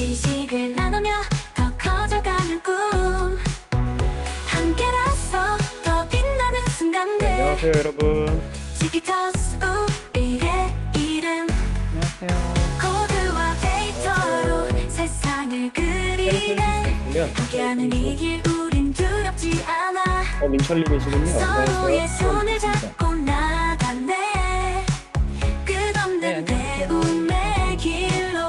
지식을 나누며 더 커져가는 꿈 함께라서 더 빛나는 순간들. 안녕하세요, 여러분. 지키터스 우리의 이름 안녕하세요. 코드와 데이터로 세상을 그리네. 함께하는 이 길 우린 두렵지 않아. 민철님이시군요. 서로의 손을 반갑습니다. 잡고 나가네. 끝없는 네, 배움의 길로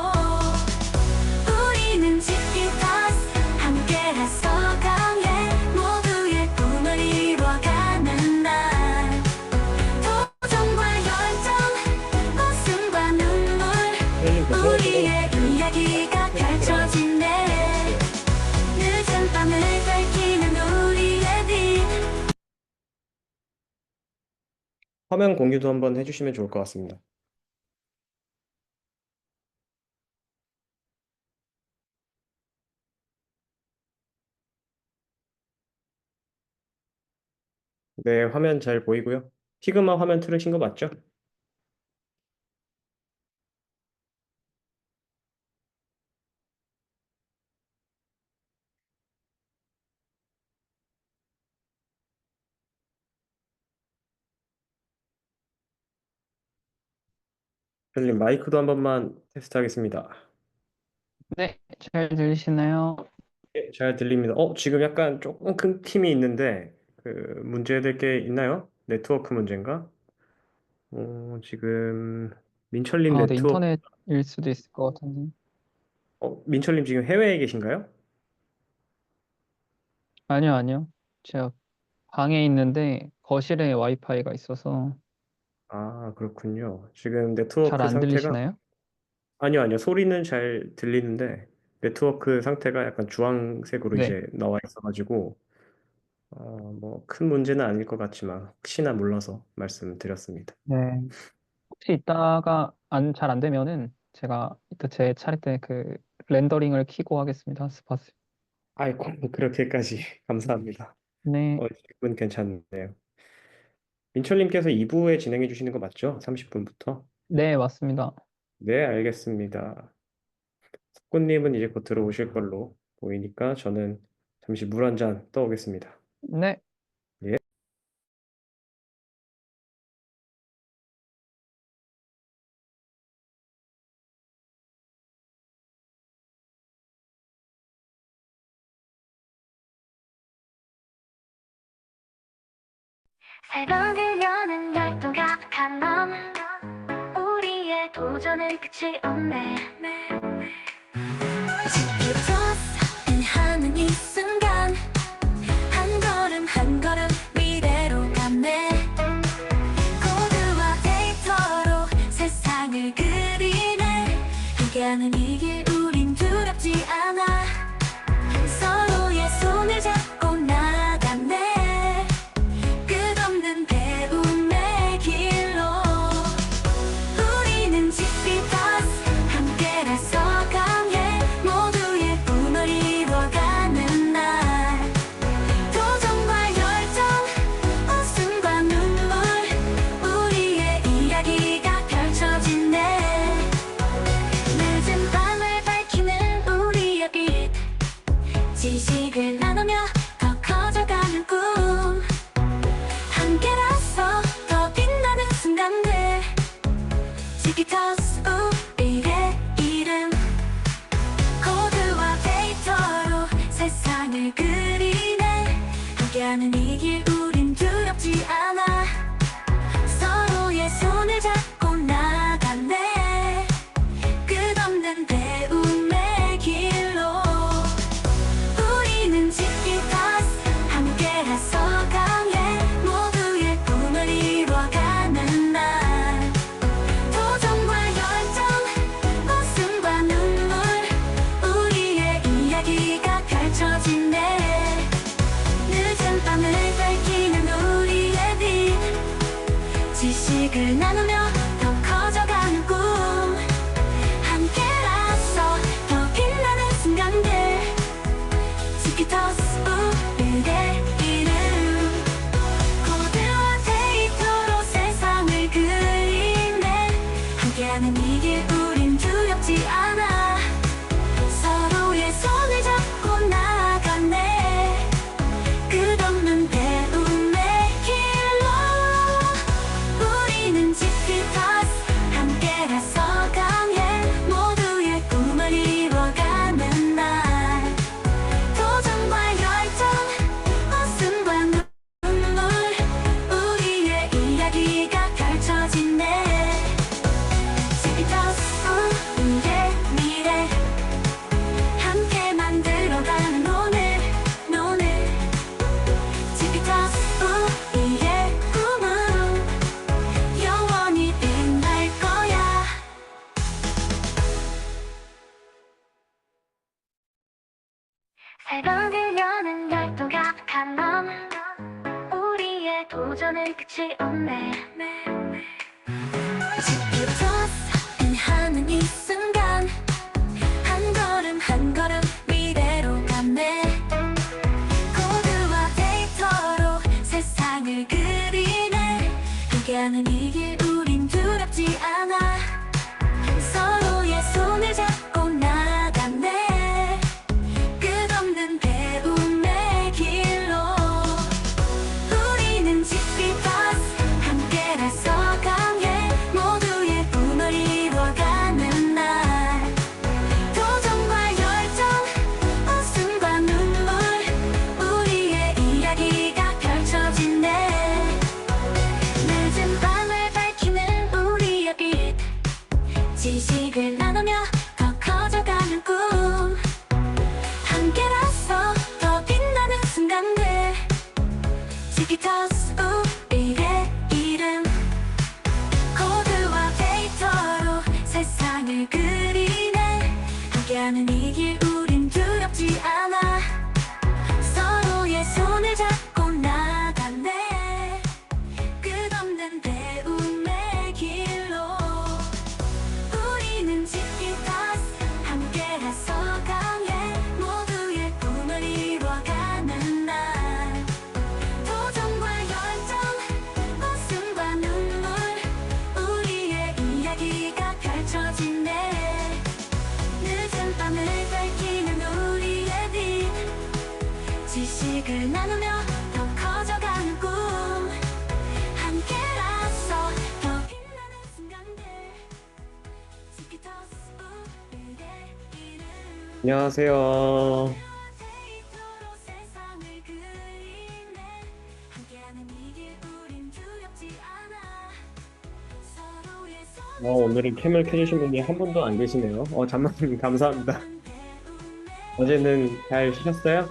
우리는 지키터스 함께라서 강해. 모두의 꿈을 이뤄가는 날 도전과 열정 웃음과 눈물 우리의 이야기가 펼쳐지네. 늦은 밤을 밝히는 우리의 빛. 화면 공유도 한번 해주시면 좋을 것 같습니다. 네, 화면 잘 보이고요. 피그마 화면 틀으신 거 맞죠? 민철님 마이크도 한 번만 테스트하겠습니다. 네, 잘 들리시나요? 예, 잘 들립니다. 지금 약간 조금 큰 팀이 있는데 그 문제될 게 있나요? 네트워크 문제인가? 지금 민철님 네, 네트워크 인터넷일 수도 있을 것 같은데. 민철님 지금 해외에 계신가요? 아니요, 아니요. 제가 방에 있는데 거실에 와이파이가 있어서 아, 그렇군요. 지금 잘 네트워크 안 상태가 들리시나요? 아니요, 아니요. 소리는 잘 들리는데 네트워크 상태가 약간 주황색으로 네, 이제 나와 있어가지고 뭐 큰 문제는 아닐 것 같지만 혹시나 몰라서 말씀드렸습니다. 네. 혹시 이따가 잘 안 되면은 제가 이따 제 차례 때 그 렌더링을 켜고 하겠습니다. 스팟을. 아이고, 그렇게까지 감사합니다. 네, 기분 괜찮네요. 민철님께서 2부에 진행해 주시는 거 맞죠? 30분부터? 네, 맞습니다. 네, 알겠습니다. 석구님은 이제 곧 들어오실 걸로 보이니까 저는 잠시 물 한 잔 떠오겠습니다. 네, 예. 새벽 들려는 열정 가득한 맘 우리의 도전은 끝이 없네. 지켜줬어 하는 이 순간 한 걸음 한 걸음 미래로 가네. 코드와 데이터로 세상을 그리네. 함께하는 이 길 우린 두렵지 않아. 서로의 손을 잡고 나가네. 끝없는 배움의 길로 우리는 지키터스 함께라서 강해. 모두의 꿈을 이뤄가는 날 도전과 열정 웃음과 눈물 우리의 이야기가 펼쳐지네. 늦은 밤을 밝히는 우리의 빛 지식을 나누며 더 커져가는 꿈 함께라서 더 빛나는 순간들. 지키터스 우리의 이름 코드와 데이터로 세상을 그리네. 함께하는 이 길 우린 두렵지 않아. 서로의 손을 잡고 나가네. 끝없는 배움의 길로 우리는 지키터스 함께라서 강해. 모두의 꿈을 이뤄가는 날 도전과 열정 웃음과 눈물 우리의 이야기가 펼쳐지네. 늦은 밤을 밝히는 우리의 빛. 새벽을 여는 열도가 강함 우리의 도전은 끝이 없네 지켜졌어 하는 이 순간 한 걸음 한 걸음 미래로 가네 코드와 데이터로 세상을 그리네 함께하는 이 길 우린 두렵지 않아 서로의 손을 잡고 나가네 끝없는 배움의 길로 우리는 GP버스 함께라서 강해 모두의 꿈을 이뤄가는 날 도전과 열정 웃음과 눈물 우리의 이야기가 펼쳐지네 늦은 밤을 밝히는 우리의 빛 지식을 나누며 더 커져가는 꿈 함께라서 더 빛나는 순간들 지키터스 우리의 이름 코드와 데이터로 세상을 그리네 함께하는 이 길 우린 두렵지 않아 서로의 손을 잡고 나가네 끝없는 배움의 길로 우리는 지키터스 함께라서 강해 모두의 꿈을 이뤄가는 날 도전과 열정 웃음과 눈물 우리의 이야기가 펼쳐지네 늦은 밤을 밝히는 우리의 빛 지식을 나누며 더 커져가는 꿈 함께라서 더 빛나는 순간들 지키터스 우리의 이름 안녕하세요. 데이터로 세상을 그리네 함께하는 이 길 우린 두렵지 않아 서로의 손을 오늘은 캠을 켜주신 분이 한 분도 안 계시네요. 잠만님 감사합니다. 어제는 잘 쉬셨어요?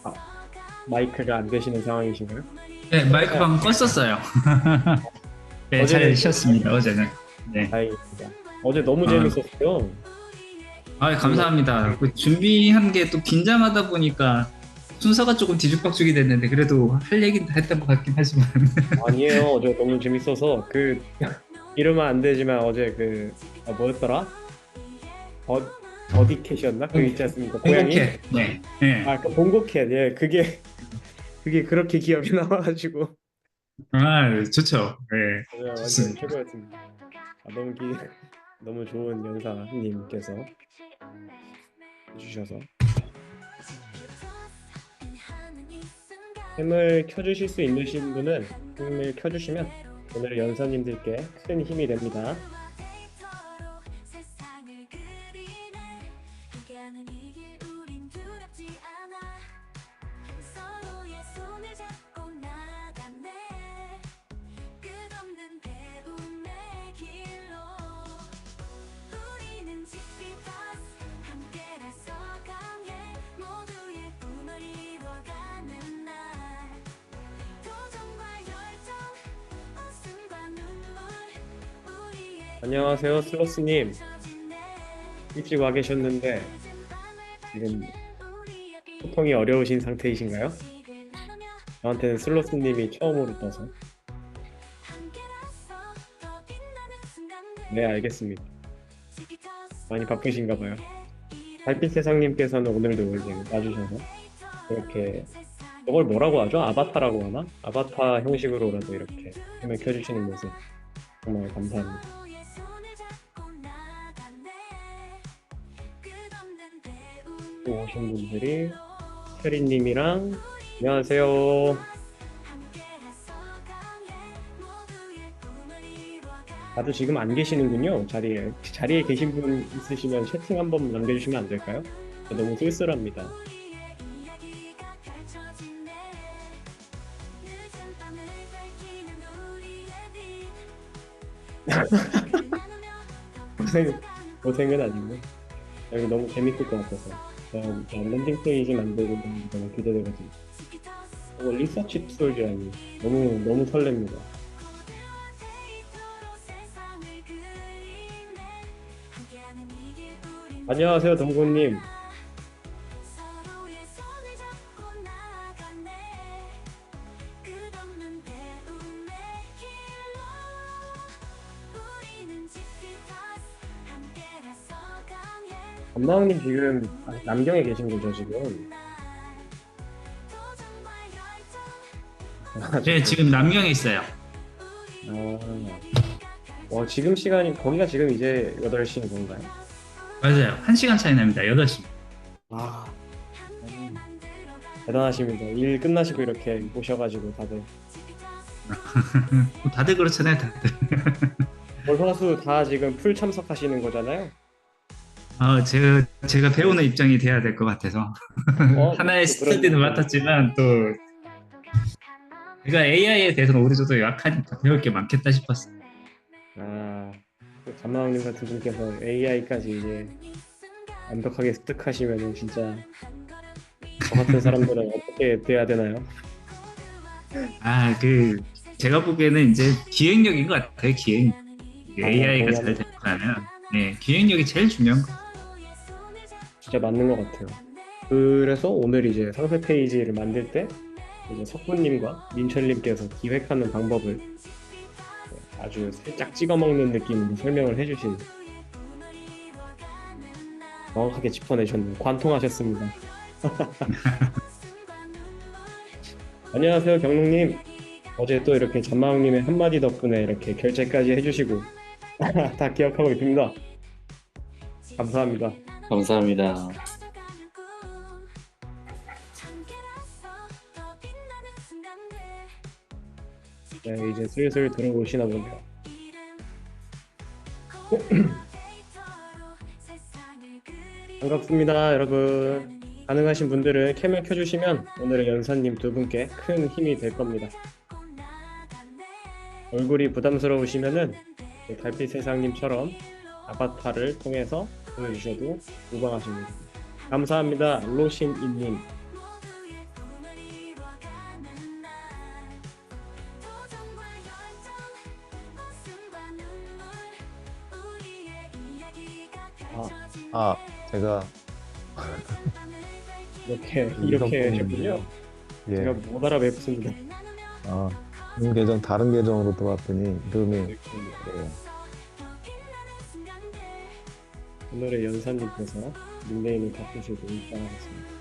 아, 마이크가 안 되시는 상황이신가요? 네, 마이크 방금 껐었어요. 네, 잘 어제는- 쉬었습니다, 어제는. 네. 다행입니다. 어제 너무 아. 재밌었어요. 아, 감사합니다. 그 준비한 게 또 긴장하다 보니까 순서가 조금 뒤죽박죽이 됐는데 그래도 할 얘기는 다 했던 것 같긴 하지만. 아니에요. 어제 너무 재밌어서 이러면 안 되지만 어제 뭐였더라? 어디캣이었나? 그거 있지 않습니까? 고양이? 행복해. 네. 네. 그 봉고캣. 예, 그게 그렇게 기억이 남아가지고 아, 좋죠. 네. 완전 좋습니다. 최고였습니다. 너무 좋은 연사님께서 해주셔서 캠을 켜주실 수 있으신 분은 캠을 켜주시면 오늘 연사님들께 큰 힘이 됩니다. 세상을 그리네 함께하는 이 길 우린 두렵지 않아 서로의 손을 잡고 나가네 끝없는 배움의 길로 우리는 GP버스 함께라서 강해 모두의 꿈을 이뤄가는 날 도전과 열정 웃음과 눈물 우리의 안녕하세요, 슬로스님. 일찍 와 계셨는데 지금 소통이 어려우신 상태이신가요? 저한테는 슬로스님이 처음으로 떠서. 네, 알겠습니다. 많이 바쁘신가 봐요. 달빛세상님께서는 오늘도 이렇게 와주셔서 이렇게 이걸 뭐라고 하죠? 아바타라고 하나? 아바타 형식으로라도 이렇게 캠을 켜주시는 모습 정말 감사합니다. 또 오신 분들이 체리님이랑 안녕하세요. 다들 지금 안 계시는군요. 자리에 계신 분 있으시면 채팅 한번 남겨주시면 안 될까요? 너무 쓸쓸합니다. 고생은 아니고 여기 너무 재밌을 것 같아서 랜딩 페이지 만들고 너무 기대돼가지고 리서치 툴이라니 너무 설렙니다. 안녕하세요, 동구님. 서로의 손을 잡고 나가네 끝없는 배움의 길로 우리는 지피터스 함께라서 강해 감나왕님 지금 아직 남경에 계신 거죠, 지금? 도전과 네, 지금 남경에 있어요. 아, 지금 시간이, 거기가 지금 이제 8시인 건가요? 맞아요. 1시간 차이 납니다. 8시. 아, 음, 대단하십니다. 일 끝나시고 이렇게 오셔가지고 다들. 다들 그렇잖아요, 다들. 월화수 다 지금 풀 참석하시는 거잖아요? 제가 배우는 입장이 돼야 될 것 같아서. 하나의 또 그런 스터디는 맡았지만, 또, 제가 AI에 대해서는 어느 정도 약하니까 배울 게 많겠다 싶었어요. 아, 감나왕님 같은 분께서 AI까지 이제 완벽하게 습득하시면은 진짜 저 같은 사람들은 어떻게 돼야 되나요? 제가 보기에는 이제 기획력인 것 같아요, 기획. AI가 잘 동의합니다. 되려면, 네, 기획력이 제일 중요한 거. 진짜 맞는 것 같아요. 그래서 오늘 이제 상세 페이지를 만들 때 이제 석구님과 민철님께서 기획하는 방법을 아주 살짝 찍어 먹는 느낌으로 설명을 해주신 정확하게 짚어내셨네요. 관통하셨습니다. 안녕하세요, 경록님. 어제 또 이렇게 잔마왕님의 한마디 덕분에 이렇게 결제까지 해주시고 다 기억하고 있습니다. 감사합니다. 감사합니다. 네, 이제 슬슬 들어오시나 보네요. 반갑습니다, 여러분. 가능하신 분들은 캠을 켜주시면 오늘의 연사님 두 분께 큰 힘이 될 겁니다. 얼굴이 부담스러우시면은 달빛 세상님처럼 아바타를 통해서 보여주셔도 무방하십니다. 감사합니다, 로신이님. 아, 제가 이렇게 하셨군요. 이성분인데요. 제가 예, 못 알아뵙습니다. 아, 다른 계정으로 들어왔더니 이름이 예, 오늘의 연사님께서 닉네임을 바꾸시고 입장하셨습니다.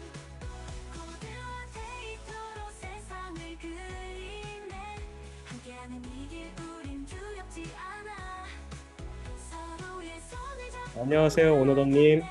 안녕하세요, 오너더님.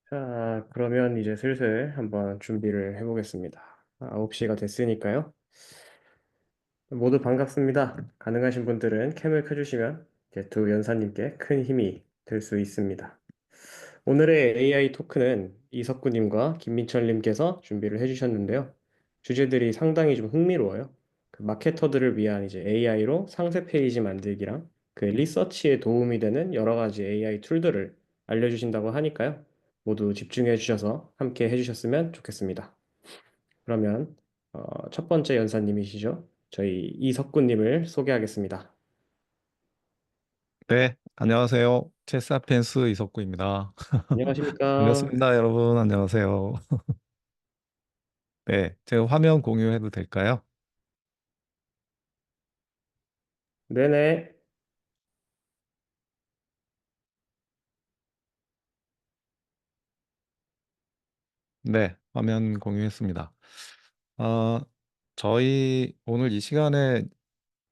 자, 그러면 이제 슬슬 한번 준비를 해보겠습니다. 9시가 됐으니까요. 모두 반갑습니다. 가능하신 분들은 캠을 켜주시면 이제 두 연사님께 큰 힘이 될 수 있습니다. 오늘의 AI 토크는 이석구님과 김민철님께서 준비를 해주셨는데요. 주제들이 상당히 좀 흥미로워요. 그 마케터들을 위한 이제 AI로 상세 페이지 만들기랑 그 리서치에 도움이 되는 여러 가지 AI 툴들을 알려주신다고 하니까요. 모두 집중해 주셔서 함께 해주셨으면 좋겠습니다. 그러면 첫 번째 연사님이시죠? 저희 이석구님을 소개하겠습니다. 네, 안녕하세요. 체사펜스 이석구입니다. 안녕하십니까? 반갑습니다, 여러분. 안녕하세요. 네, 제가 화면 공유해도 될까요? 네네. 네, 화면 공유했습니다. 어, 저희 오늘 이 시간에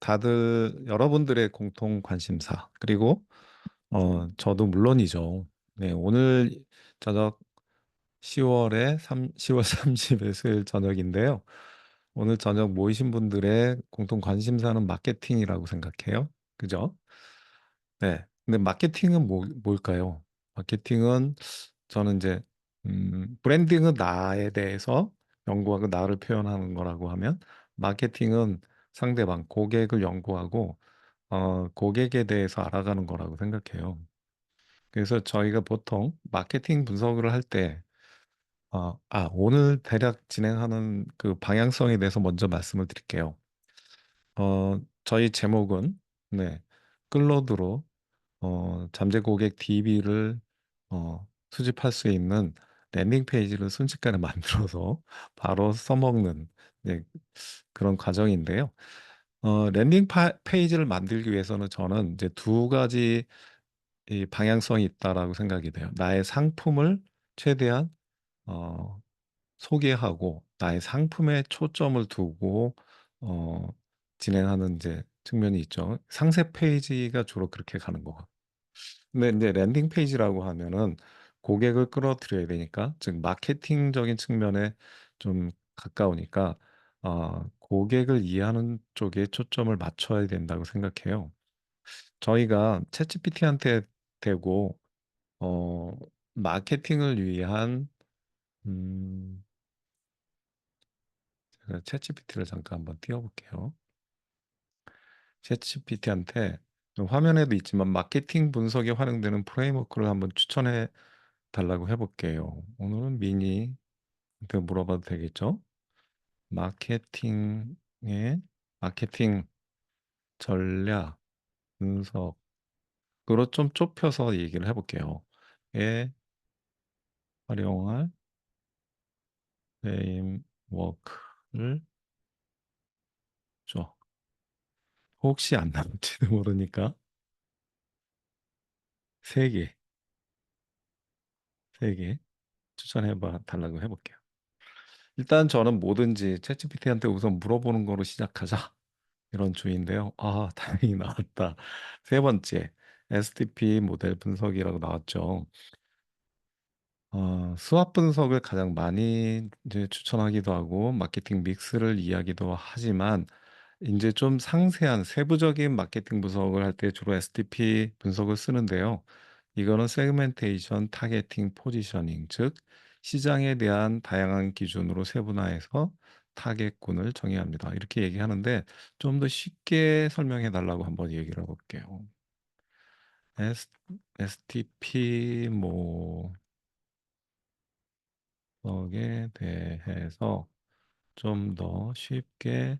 다들 여러분들의 공통 관심사, 그리고 저도 물론이죠. 네, 오늘 저녁 10월 30일 수요일 저녁인데요. 오늘 저녁 모이신 분들의 공통 관심사는 마케팅이라고 생각해요. 그죠? 네. 근데 마케팅은 뭘까요? 마케팅은 저는 이제 브랜딩은 나에 대해서 연구하고 나를 표현하는 거라고 하면 마케팅은 상대방, 고객을 연구하고 고객에 대해서 알아가는 거라고 생각해요. 그래서 저희가 보통 마케팅 분석을 할 때, 오늘 대략 진행하는 그 방향성에 대해서 먼저 말씀을 드릴게요. 저희 제목은, 네, 클로드로 잠재 고객 DB를 수집할 수 있는 랜딩 페이지를 순식간에 만들어서 바로 써먹는, 네, 그런 과정인데요. 랜딩 페이지를 만들기 위해서는 저는 이제 두 가지 이 방향성이 있다라고 생각이 돼요. 나의 상품을 최대한 어, 소개하고 나의 상품에 초점을 두고 어, 진행하는 이제 측면이 있죠. 상세 페이지가 주로 그렇게 가는 거. 근데 이제 랜딩 페이지라고 하면은 고객을 끌어들여야 되니까, 즉 마케팅적인 측면에 좀 가까우니까 고객을 이해하는 쪽에 초점을 맞춰야 된다고 생각해요. 저희가 챗GPT한테 대고 어, 마케팅을 위한 음, 제가 챗GPT를 잠깐 한번 띄워볼게요. 챗GPT한테 화면에도 있지만 마케팅 분석에 활용되는 프레임워크를 한번 추천해 달라고 해볼게요. 오늘은 미니한테 물어봐도 되겠죠? 마케팅의 마케팅 전략 분석으로 좀 좁혀서 얘기를 해볼게요. 에 활용할 프레임워크를 줘. 혹시 안 나올지도 모르니까 세 개, 세 개 추천해 봐 달라고 해볼게요. 일단 저는 뭐든지 챗GPT한테 우선 물어보는 거로 시작하자. 이런 주의인데요. 다행히 나왔다. 세 번째, STP 모델 분석이라고 나왔죠. 수압 분석을 가장 많이 이제 추천하기도 하고 마케팅 믹스를 이야기도 하지만 이제 좀 상세한 세부적인 마케팅 분석을 할 때 주로 STP 분석을 쓰는데요. 이거는 세그멘테이션, 타겟팅, 포지셔닝, 즉 시장에 대한 다양한 기준으로 세분화해서 타겟군을 정의합니다. 이렇게 얘기하는데 좀 더 쉽게 설명해 달라고 한번 얘기를 해볼게요. S, STP 모덕에 대해서 좀 더 쉽게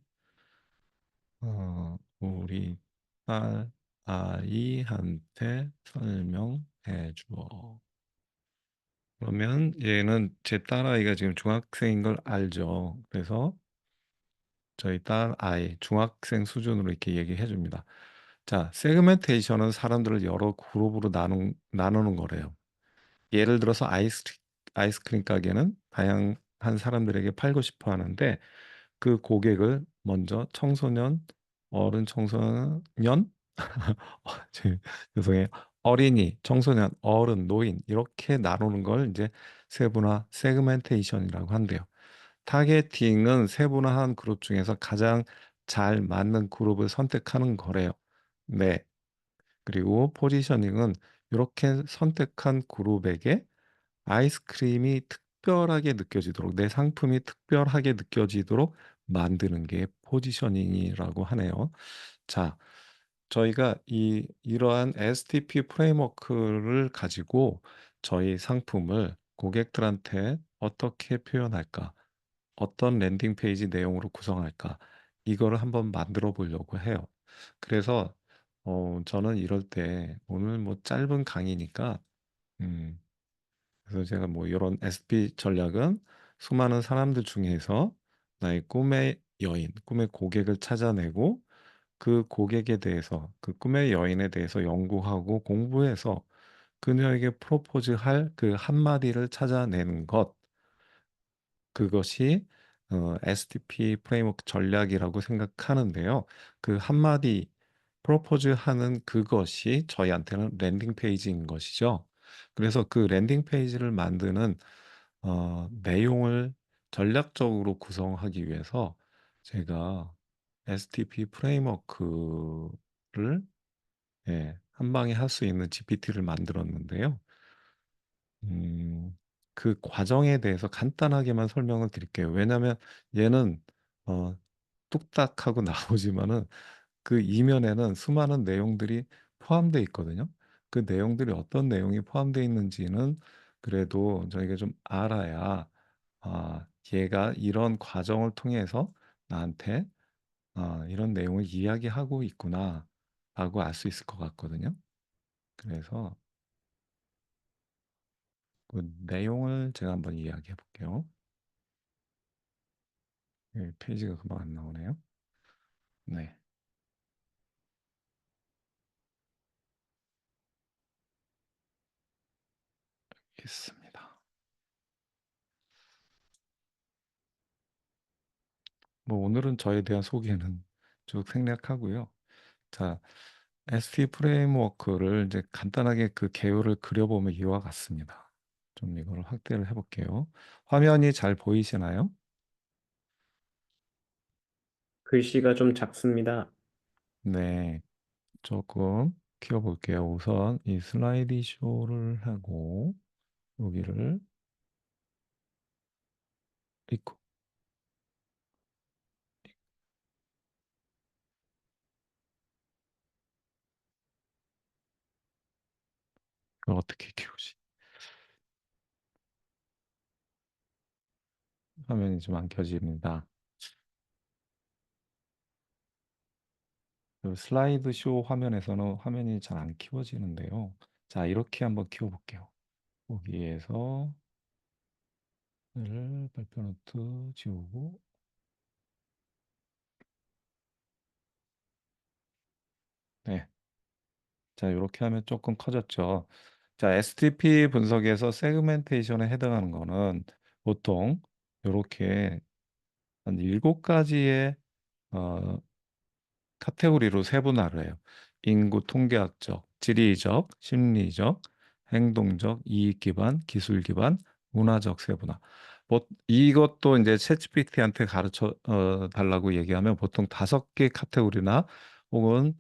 우리 딸 아이한테 설명해 주어. 그러면 얘는 제 딸아이가 지금 중학생인 걸 알죠. 그래서 저희 딸 아이 중학생 수준으로 이렇게 얘기해 줍니다. 자, 세그멘테이션은 사람들을 여러 그룹으로 나누는 거래요. 예를 들어서 아이스크림 가게는 다양한 사람들에게 팔고 싶어 하는데 그 고객을 먼저 청소년, 어른 청소년, 죄송해요. 어린이, 청소년, 어른, 노인 이렇게 나누는 걸 이제 세분화, 세그멘테이션이라고 한대요. 타겟팅은 세분화한 그룹 중에서 가장 잘 맞는 그룹을 선택하는 거래요. 네. 그리고 포지셔닝은 이렇게 선택한 그룹에게 아이스크림이 특별하게 느껴지도록, 내 상품이 특별하게 느껴지도록 만드는 게 포지셔닝이라고 하네요. 자, 저희가 이러한 STP 프레임워크를 가지고 저희 상품을 고객들한테 어떻게 표현할까? 어떤 랜딩 페이지 내용으로 구성할까? 이거를 한번 만들어 보려고 해요. 그래서 저는 이럴 때 오늘 뭐 짧은 강의니까 음, 그래서 제가 뭐 이런 SP 전략은 수많은 사람들 중에서 나의 꿈의 여인, 꿈의 고객을 찾아내고 그 고객에 대해서, 그 꿈의 여인에 대해서 연구하고 공부해서 그녀에게 프로포즈할 그 한마디를 찾아내는 것, 그것이 STP 프레임워크 전략이라고 생각하는데요. 그 한마디 프로포즈하는 그것이 저희한테는 랜딩 페이지인 것이죠. 그래서 그 랜딩 페이지를 만드는 내용을 전략적으로 구성하기 위해서 제가 STP 프레임워크를 한 방에 할 수 있는 GPT를 만들었는데요. 그 과정에 대해서 간단하게만 설명을 드릴게요. 왜냐하면 얘는 어, 뚝딱 하고 나오지만은 그 이면에는 수많은 내용들이 포함되어 있거든요. 그 내용들이 어떤 내용이 포함되어 있는지는 그래도 저희가 좀 알아야 얘가 이런 과정을 통해서 나한테 이런 내용을 이야기하고 있구나 라고 알 수 있을 것 같거든요. 그래서 그 내용을 제가 한번 이야기해 볼게요. 페이지가 금방 안 나오네요. 네, 있습니다. 뭐 오늘은 저에 대한 소개는 쭉 생략하고요. 자, ST 프레임워크를 이제 간단하게 그 개요를 그려보면 이와 같습니다. 좀 이걸 확대를 해볼게요. 화면이 잘 보이시나요? 글씨가 좀 작습니다. 네, 조금 키워볼게요. 우선 이 슬라이드 쇼를 하고 여기를 있고 이걸 어떻게 키우지? 화면이 좀 안 켜집니다. 그 슬라이드 쇼 화면에서는 화면이 잘 안 키워지는데요. 자, 이렇게 한번 키워볼게요. 여기에서 를 발표 노트 지우고 네. 자, 이렇게 하면 조금 커졌죠. 자, STP 분석에서 세그멘테이션에 해당하는 거는 보통 이렇게 한 7가지의 어, 카테고리로 세분화를 해요. 인구 통계학적, 지리적, 심리적, 행동적, 이익 기반, 기술 기반, 문화적 세분화. 뭐 이것도 이제 챗GPT한테 가르쳐 달라고 얘기하면 보통 5개 카테고리나 혹은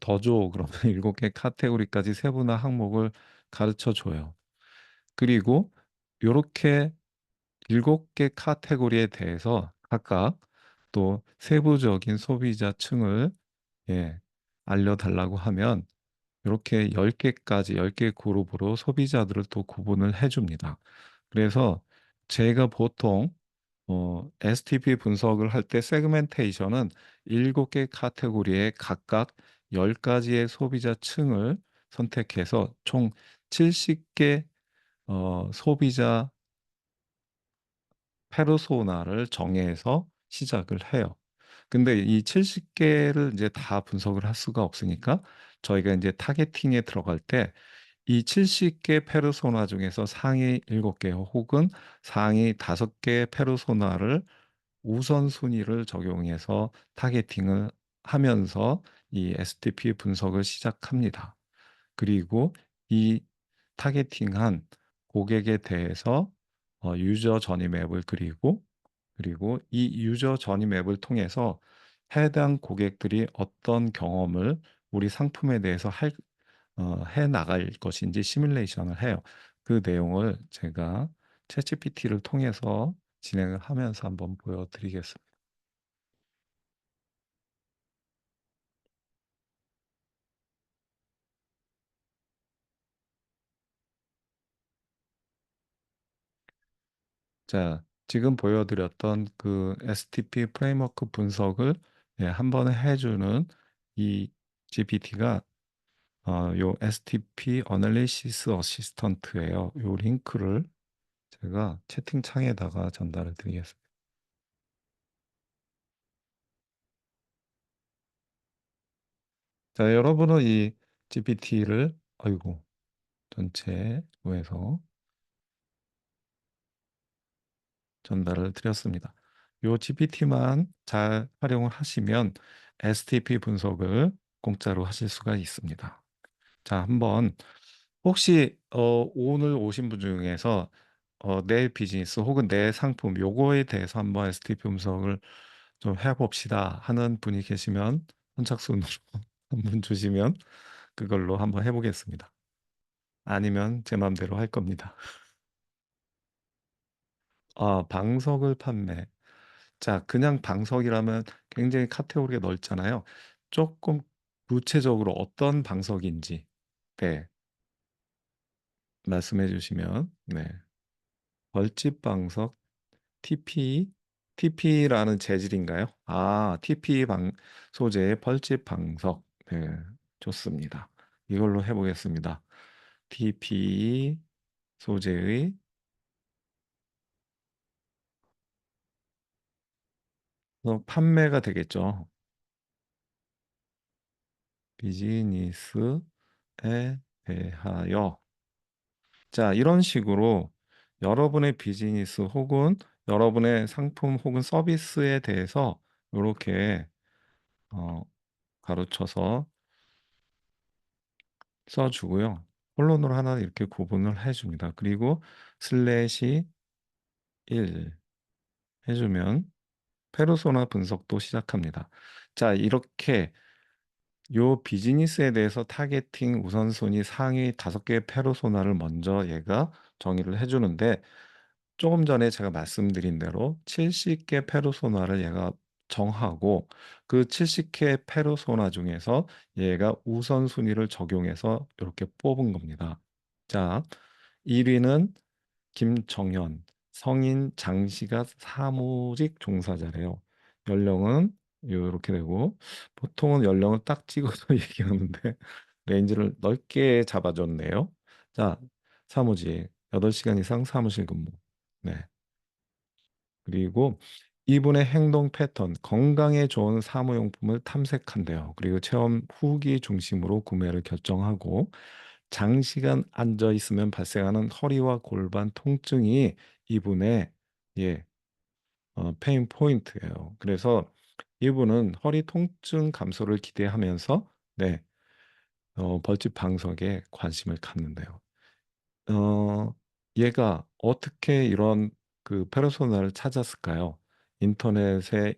더 줘. 그러면 7개 카테고리까지 세분화 항목을 가르쳐 줘요. 그리고 이렇게 7개 카테고리에 대해서 각각 또 세부적인 소비자층을 알려달라고 하면 이렇게 10개까지 10개 그룹으로 소비자들을 또 구분을 해줍니다. 그래서 제가 보통 STP 분석을 할 때 세그멘테이션은 7개 카테고리에 각각 10가지의 소비자층을 선택해서 총 70개 소비자 페르소나를 정해서 시작을 해요. 근데 이 70개를 이제 다 분석을 할 수가 없으니까 저희가 이제 타겟팅에 들어갈 때 이 70개 페르소나 중에서 상위 7개 혹은 상위 5개 페르소나를 우선순위를 적용해서 타겟팅을 하면서 이 STP 분석을 시작합니다. 그리고 이 타겟팅한 고객에 대해서 유저 전이 맵을 그리고 이 유저 전이 맵을 통해서 해당 고객들이 어떤 경험을 우리 상품에 대해서 해 나갈 것인지 시뮬레이션을 해요. 그 내용을 제가 챗GPT를 통해서 진행을 하면서 한번 보여드리겠습니다. 자, 지금 보여드렸던 그 STP 프레임워크 분석을 한 번에 해주는 이 GPT가 요 STP 어널리시스 어시스턴트예요. 요 링크를 제가 채팅창에다가 전달을 드리겠습니다. 자, 여러분은 이 GPT를 아이고 전체에서 전달을 드렸습니다. 요 GPT만 잘 활용을 하시면 STP 분석을 공짜로 하실 수가 있습니다. 자, 한번 혹시 오늘 오신 분 중에서 내 비즈니스 혹은 내 상품 요거에 대해서 한번 STP 분석을 좀 해봅시다 하는 분이 계시면 선착순으로 한 분 주시면 그걸로 한번 해보겠습니다. 아니면 제 마음대로 할 겁니다. 방석을 판매. 자, 그냥 방석이라면 굉장히 카테고리가 넓잖아요. 조금 구체적으로 어떤 방석인지 때 말씀해 주시면 네. 벌집 방석 TP TP라는 재질인가요? 아, TP 소재의 벌집 방석. 네, 좋습니다. 이걸로 해보겠습니다. TP 소재의 판매가 되겠죠. 비즈니스에 대하여. 자, 이런 식으로 여러분의 비즈니스 혹은 여러분의 상품 혹은 서비스에 대해서 이렇게 어, 가르쳐서 써주고요. 콜론으로 하나 이렇게 구분을 해줍니다. 그리고 슬래시 1 해주면 페르소나 분석도 시작합니다. 자, 이렇게 요 비즈니스에 대해서 타겟팅 우선순위 상위 5개의 페르소나를 먼저 얘가 정의를 해주는데 조금 전에 제가 말씀드린 대로 70개 페르소나를 얘가 정하고 그 70개 페르소나 중에서 얘가 우선순위를 적용해서 이렇게 뽑은 겁니다. 자, 1위는 김정현, 성인 장시가 사무직 종사자래요. 연령은 이렇게 되고 보통은 연령을 딱 찍어서 얘기하는데 레인지를 넓게 잡아줬네요. 자, 사무직 8시간 이상 사무실 근무. 네. 그리고 이분의 행동 패턴, 건강에 좋은 사무용품을 탐색한대요. 그리고 체험 후기 중심으로 구매를 결정하고 장시간 앉아 있으면 발생하는 허리와 골반 통증이 이분의 예, 페인 포인트예요. 그래서 이분은 허리 통증 감소를 기대하면서 네, 벌집 방석에 관심을 갖는데요. 어, 얘가 어떻게 이런 그 페르소나를 찾았을까요? 인터넷에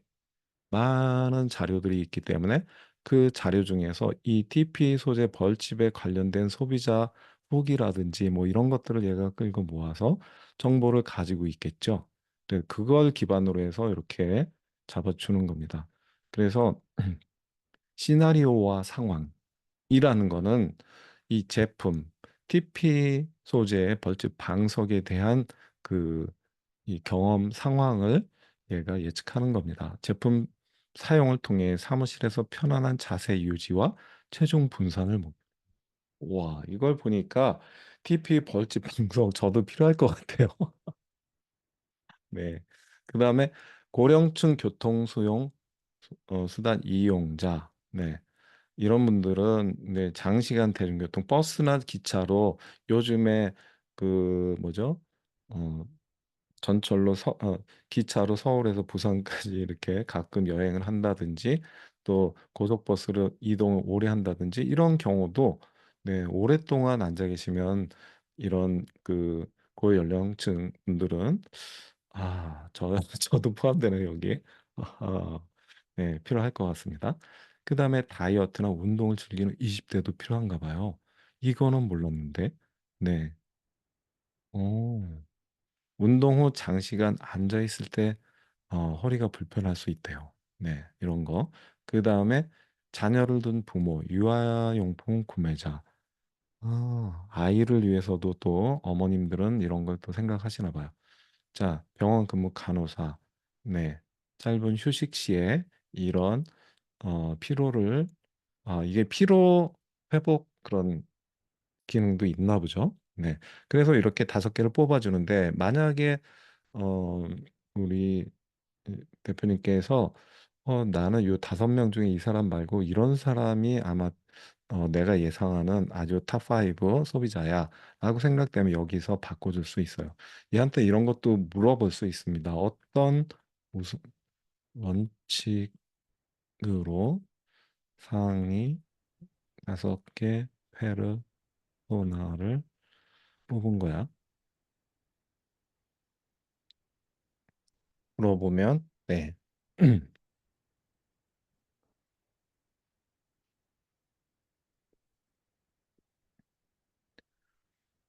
많은 자료들이 있기 때문에 그 자료 중에서 이 TP 소재 벌집에 관련된 소비자 후기라든지 뭐 이런 것들을 얘가 끌고 모아서 정보를 가지고 있겠죠. 네, 그걸 기반으로 해서 이렇게 잡아주는 겁니다. 그래서 시나리오와 상황이라는 거는 이 제품 TP 소재의 벌집 방석에 대한 그 이 경험 상황을 얘가 예측하는 겁니다. 제품 사용을 통해 사무실에서 편안한 자세 유지와 체중 분산을 와, 이걸 보니까 TP 벌집 방석 저도 필요할 것 같아요. 네. 그다음에 고령층 교통 수용 수단 이용자. 네. 이런 분들은 네, 장시간 대중교통 버스나 기차로 요즘에 그 뭐죠? 어, 전철로 기차로 서울에서 부산까지 이렇게 가끔 여행을 한다든지 또 고속버스로 이동을 오래 한다든지 이런 경우도 네, 오랫동안 앉아 계시면 이런 그 고연령층 분들은 저도 포함되네요, 여기에. 아하, 네, 필요할 것 같습니다. 그다음에 다이어트나 운동을 즐기는 20대도 필요한가 봐요. 이거는 몰랐는데. 네. 오. 운동 후 장시간 앉아 있을 때 허리가 불편할 수 있대요. 네, 이런 거. 그 다음에 자녀를 둔 부모, 유아용품 구매자. 아이를 위해서도 또 어머님들은 이런 걸 또 생각하시나 봐요. 자, 병원 근무 간호사. 네, 짧은 휴식 시에 이런 피로를 이게 피로 회복 그런 기능도 있나 보죠. 네. 그래서 이렇게 5개를 뽑아주는데 만약에 어, 우리 대표님께서 나는 요 5명 중에 이 사람 말고 이런 사람이 아마 내가 예상하는 아주 탑5 소비자야 라고 생각되면 여기서 바꿔줄 수 있어요. 얘한테 이런 것도 물어볼 수 있습니다. 어떤 무슨 원칙으로 상위 5개 페르소나를 뽑은 거야? 물어보면 네.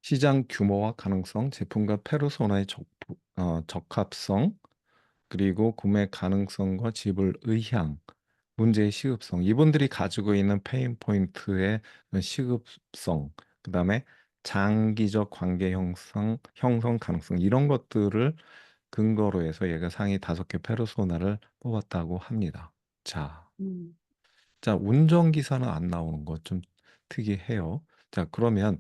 시장 규모와 가능성, 제품과 페르소나의 적합성, 그리고 구매 가능성과 지불 의향, 문제의 시급성, 이분들이 가지고 있는 페인 포인트의 시급성, 그다음에 장기적 관계 형성 가능성 이런 것들을 근거로 해서 얘가 상위 5개 페르소나를 뽑았다고 합니다. 자, 운전기사는 안 나오는 거 좀 특이해요. 자, 그러면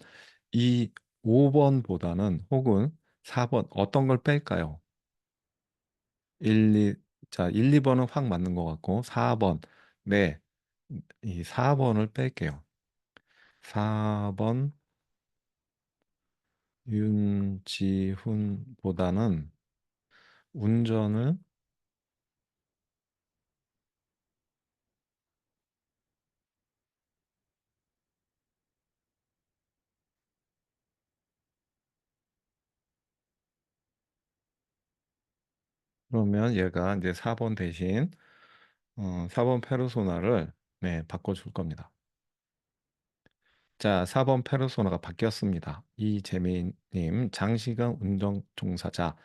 이 5번보다는 혹은 4번 어떤 걸 뺄까요? 1, 2, 자, 1, 2번은 확 맞는 것 같고 4번, 네, 이 4번을 뺄게요. 4번 윤지훈보다는 운전을 그러면 얘가 이제 4번 대신 4번 페르소나를 네, 바꿔줄 겁니다. 자, 4번 페르소나가 바뀌었습니다. 이재민님, 장시간 운전 종사자,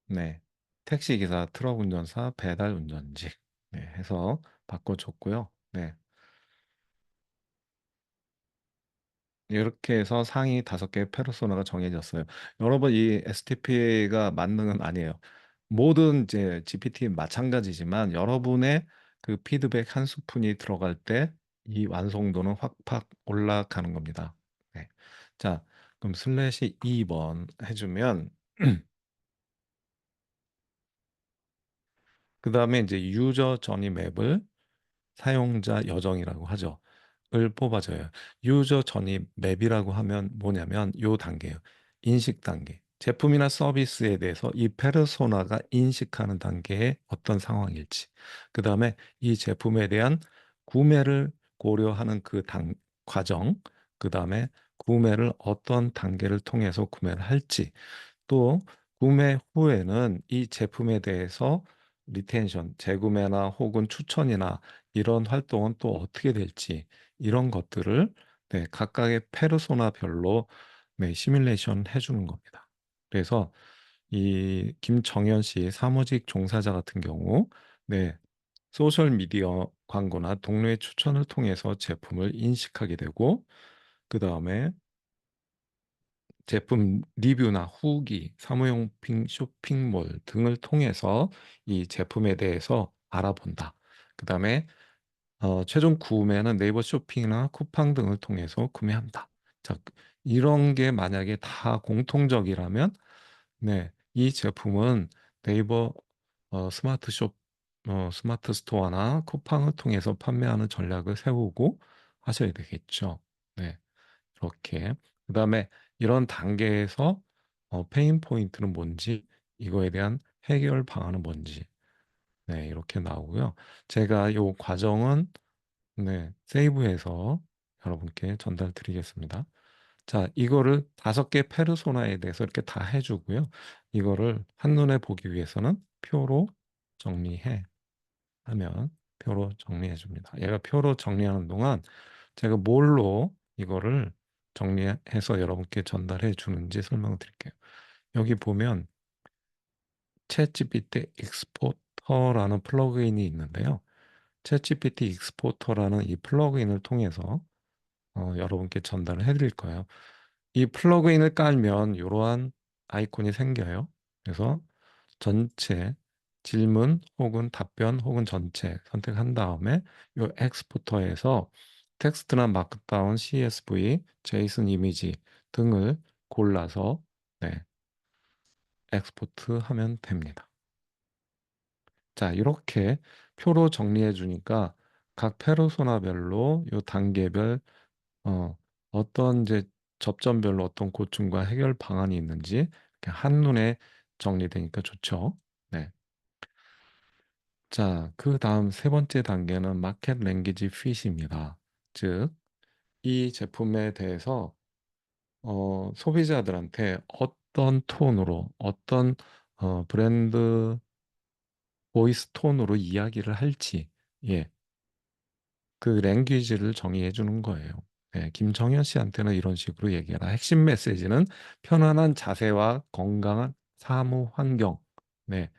네, 택시기사, 트럭 운전사, 배달 운전직, 네, 해서 바꿔줬고요. 네, 이렇게 해서 상위 5개의 페르소나가 정해졌어요. 여러분, 이 STP가 만능은 아니에요. 모든 이제 GPT 마찬가지지만 여러분의 그 피드백 한 스푼이 들어갈 때 이 완성도는 확확 올라가는 겁니다. 네. 자, 그럼 슬래시 2번 해주면 그 다음에 이제 유저 전이 맵을 사용자 여정이라고 하죠. 을 뽑아줘요. 유저 전입 맵이라고 하면 뭐냐면 요 단계예요. 인식 단계. 제품이나 서비스에 대해서 이 페르소나가 인식하는 단계의 어떤 상황일지. 그 다음에 이 제품에 대한 구매를 고려하는 그 과정. 그 다음에 구매를 어떤 단계를 통해서 구매를 할지. 또 구매 후에는 이 제품에 대해서 리텐션, 재구매나 혹은 추천이나 이런 활동은 또 어떻게 될지 이런 것들을 네, 각각의 페르소나별로 네, 시뮬레이션 해주는 겁니다. 그래서 이 김정현 씨 사무직 종사자 같은 경우 네, 소셜 미디어 광고나 동료의 추천을 통해서 제품을 인식하게 되고 그 다음에 제품 리뷰나 후기, 사무용품 쇼핑몰 등을 통해서 이 제품에 대해서 알아본다. 그 다음에 최종 구매는 네이버 쇼핑이나 쿠팡 등을 통해서 구매한다. 자, 이런 게 만약에 다 공통적이라면, 네, 이 제품은 네이버 스마트 스마트 스토어나 쿠팡을 통해서 판매하는 전략을 세우고 하셔야 되겠죠. 네. 이렇게. 그다음에 이런 단계에서 페인 포인트는 뭔지, 이거에 대한 해결 방안은 뭔지, 네, 이렇게 나오고요. 제가 이 과정은 네, 세이브해서 여러분께 전달 드리겠습니다. 자, 이거를 5개 페르소나에 대해서 이렇게 다 해주고요. 이거를 한눈에 보기 위해서는 표로 정리해 하면 표로 정리해 줍니다. 얘가 표로 정리하는 동안 제가 뭘로 이거를 정리해서 여러분께 전달해 주는지 설명을 드릴게요. 여기 보면 챗GPT 익스포터라는 플러그인이 있는데요. 챗GPT 익스포터라는 이 플러그인을 통해서 여러분께 전달을 해드릴 거예요. 이 플러그인을 깔면 이러한 아이콘이 생겨요. 그래서 전체 질문 혹은 답변 혹은 전체 선택한 다음에 이 엑스포터에서 텍스트나 마크다운, CSV, 제이슨 이미지 등을 골라서 네, 엑스포트 하면 됩니다. 자, 이렇게 표로 정리해 주니까 각 페르소나별로 이 단계별 어떤 이제 접점별로 어떤 고충과 해결 방안이 있는지 이렇게 한눈에 정리되니까 좋죠. 네. 자, 그 다음 3번째 단계는 마켓 랭귀지 핏입니다. 즉, 이 제품에 대해서 소비자들한테 어떤 톤으로, 어떤 브랜드 보이스 톤으로 이야기를 할지, 예, 그 랭귀지를 정의해 주는 거예요. 네, 김정현 씨한테는 이런 식으로 얘기해라. 핵심 메시지는 편안한 자세와 건강한 사무 환경, 네,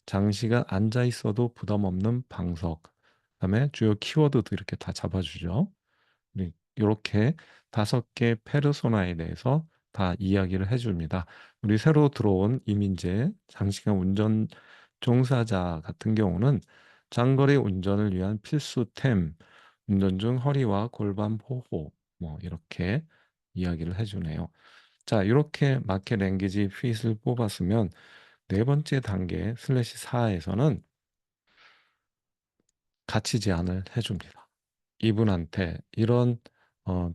장시간 앉아 있어도 부담 없는 방석, 그다음에 주요 키워드도 이렇게 다 잡아주죠. 이렇게 5개 페르소나에 대해서 다 이야기를 해줍니다. 우리 새로 들어온 이민재 장시간 운전 종사자 같은 경우는 장거리 운전을 위한 필수템, 운전 중 허리와 골반 보호, 뭐 이렇게 이야기를 해주네요. 자, 이렇게 마켓 랭귀지 핏을 뽑았으면 네 번째 단계 슬래시 4에서는 가치 제안을 해줍니다. 이분한테 이런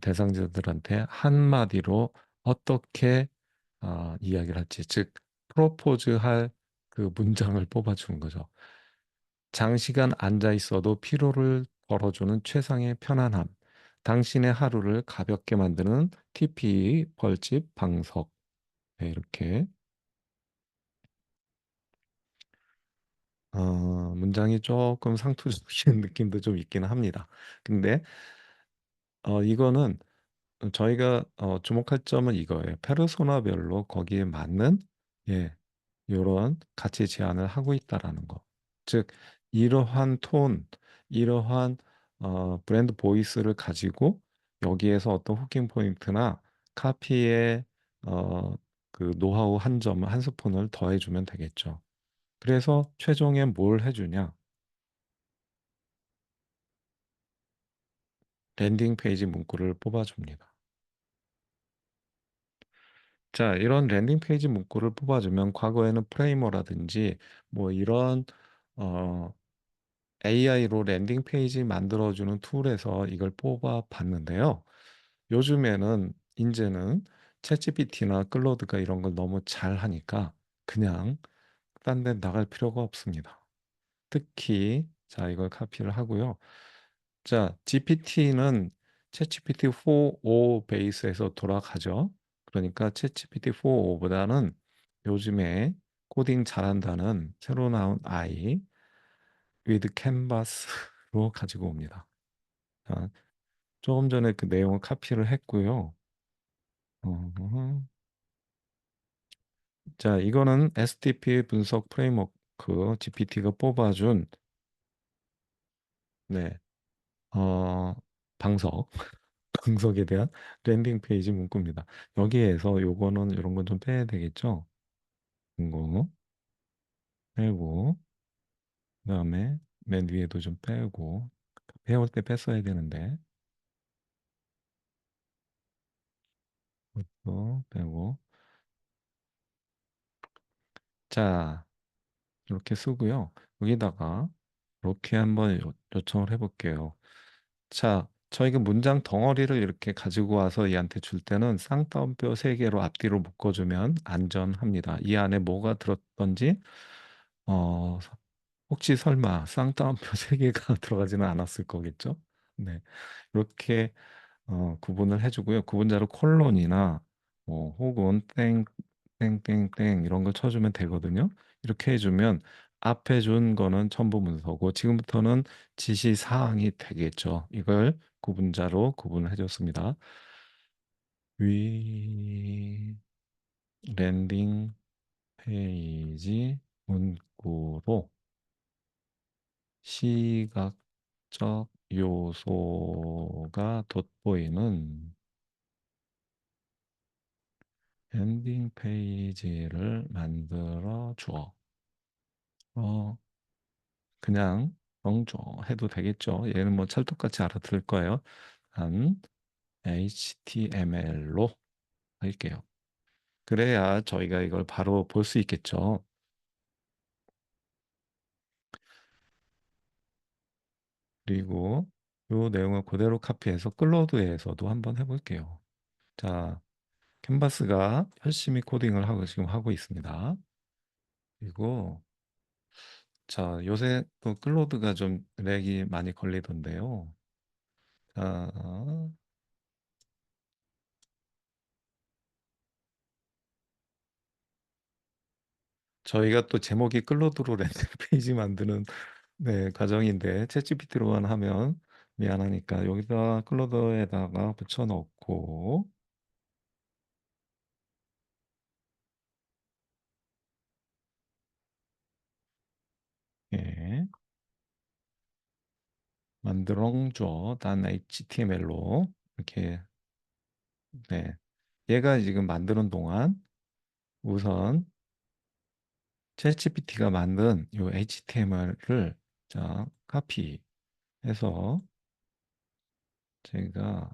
대상자들한테 한마디로 어떻게 이야기를 할지, 즉 프로포즈할 그 문장을 뽑아주는 거죠. 장시간 앉아 있어도 피로를 덜어주는 최상의 편안함. 당신의 하루를 가볍게 만드는 TP 벌집 방석. 네, 이렇게 문장이 조금 상투적인 느낌도 좀 있기는 합니다. 근데 이거는 저희가 주목할 점은 이거예요. 페르소나별로 거기에 맞는 예, 이런 가치 제안을 하고 있다라는 거. 즉 이러한 톤, 이러한 브랜드 보이스를 가지고 여기에서 어떤 후킹 포인트나 카피의 어, 그 노하우 한 점, 한 스푼을 더해주면 되겠죠. 그래서 최종에 뭘 해주냐? 랜딩 페이지 문구를 뽑아줍니다. 자, 이런 랜딩 페이지 문구를 뽑아주면 과거에는 프레이머라든지 뭐 이런 어, AI로 랜딩 페이지 만들어주는 툴에서 이걸 뽑아 봤는데요. 요즘에는 이제는 챗GPT나 클로드가 이런 걸 너무 잘 하니까 그냥 딴 데 나갈 필요가 없습니다. 특히 자, 이걸 카피를 하고요. 자, GPT는 챗GPT 4o 베이스에서 돌아가죠. 그러니까 챗GPT 4o보다는 요즘에 코딩 잘한다는 새로 나온 아이 with canvas로 가지고 옵니다. 자, 조금 전에 그 내용을 카피를 했고요. 어, 자, 이거는 STP 분석 프레임워크 GPT가 뽑아준 네, 어, 방석 분석에 대한 랜딩 페이지 문구입니다. 여기에서 요거는 이런 건 좀 빼야 되겠죠? 이거 빼고 그다음에 맨 위에도 좀 빼고 배울 때 뺐어야 되는데 이것도 빼고 자 이렇게 쓰고요. 여기다가 이렇게 한번 요청을 해볼게요. 자, 저희가 문장 덩어리를 이렇게 가지고 와서 얘한테 줄 때는 쌍따옴표 3개로 앞뒤로 묶어주면 안전합니다. 이 안에 뭐가 들었던지 어, 혹시 설마 쌍따옴표 3개가 들어가지는 않았을 거겠죠? 네. 이렇게 구분을 해주고요. 구분자로 콜론이나 뭐 혹은 땡땡땡땡 이런 걸 쳐주면 되거든요. 이렇게 해주면 앞에 준 거는 첨부 문서고 지금부터는 지시 사항이 되겠죠. 이걸 구분자로 구분을 해줬습니다. 위 랜딩 페이지 문구로 시각적 요소가 돋보이는 랜딩 페이지를 만들어 주어. 어, 그냥 영조 해도 되겠죠. 얘는 뭐 찰떡같이 알아들을 거예요. 한 HTML로 할게요. 그래야 저희가 이걸 바로 볼 수 있겠죠. 그리고 이 내용을 그대로 카피해서 클로드에서도 한번 해볼게요. 자, 캔버스가 열심히 코딩을 하고 지금 하고 있습니다. 그리고 자, 요새 또 클로드가 좀 렉이 많이 걸리던데요. 자, 저희가 또 제목이 클로드로 랜딩 페이지 만드는 네, 과정인데 챗GPT로만 하면 미안하니까 여기다 클로드에다가 붙여넣고 예, 만들어줘. 단 HTML로 이렇게 네. 얘가 지금 만드는 동안 우선 챗GPT가 만든 이 HTML을 자, 카피해서 제가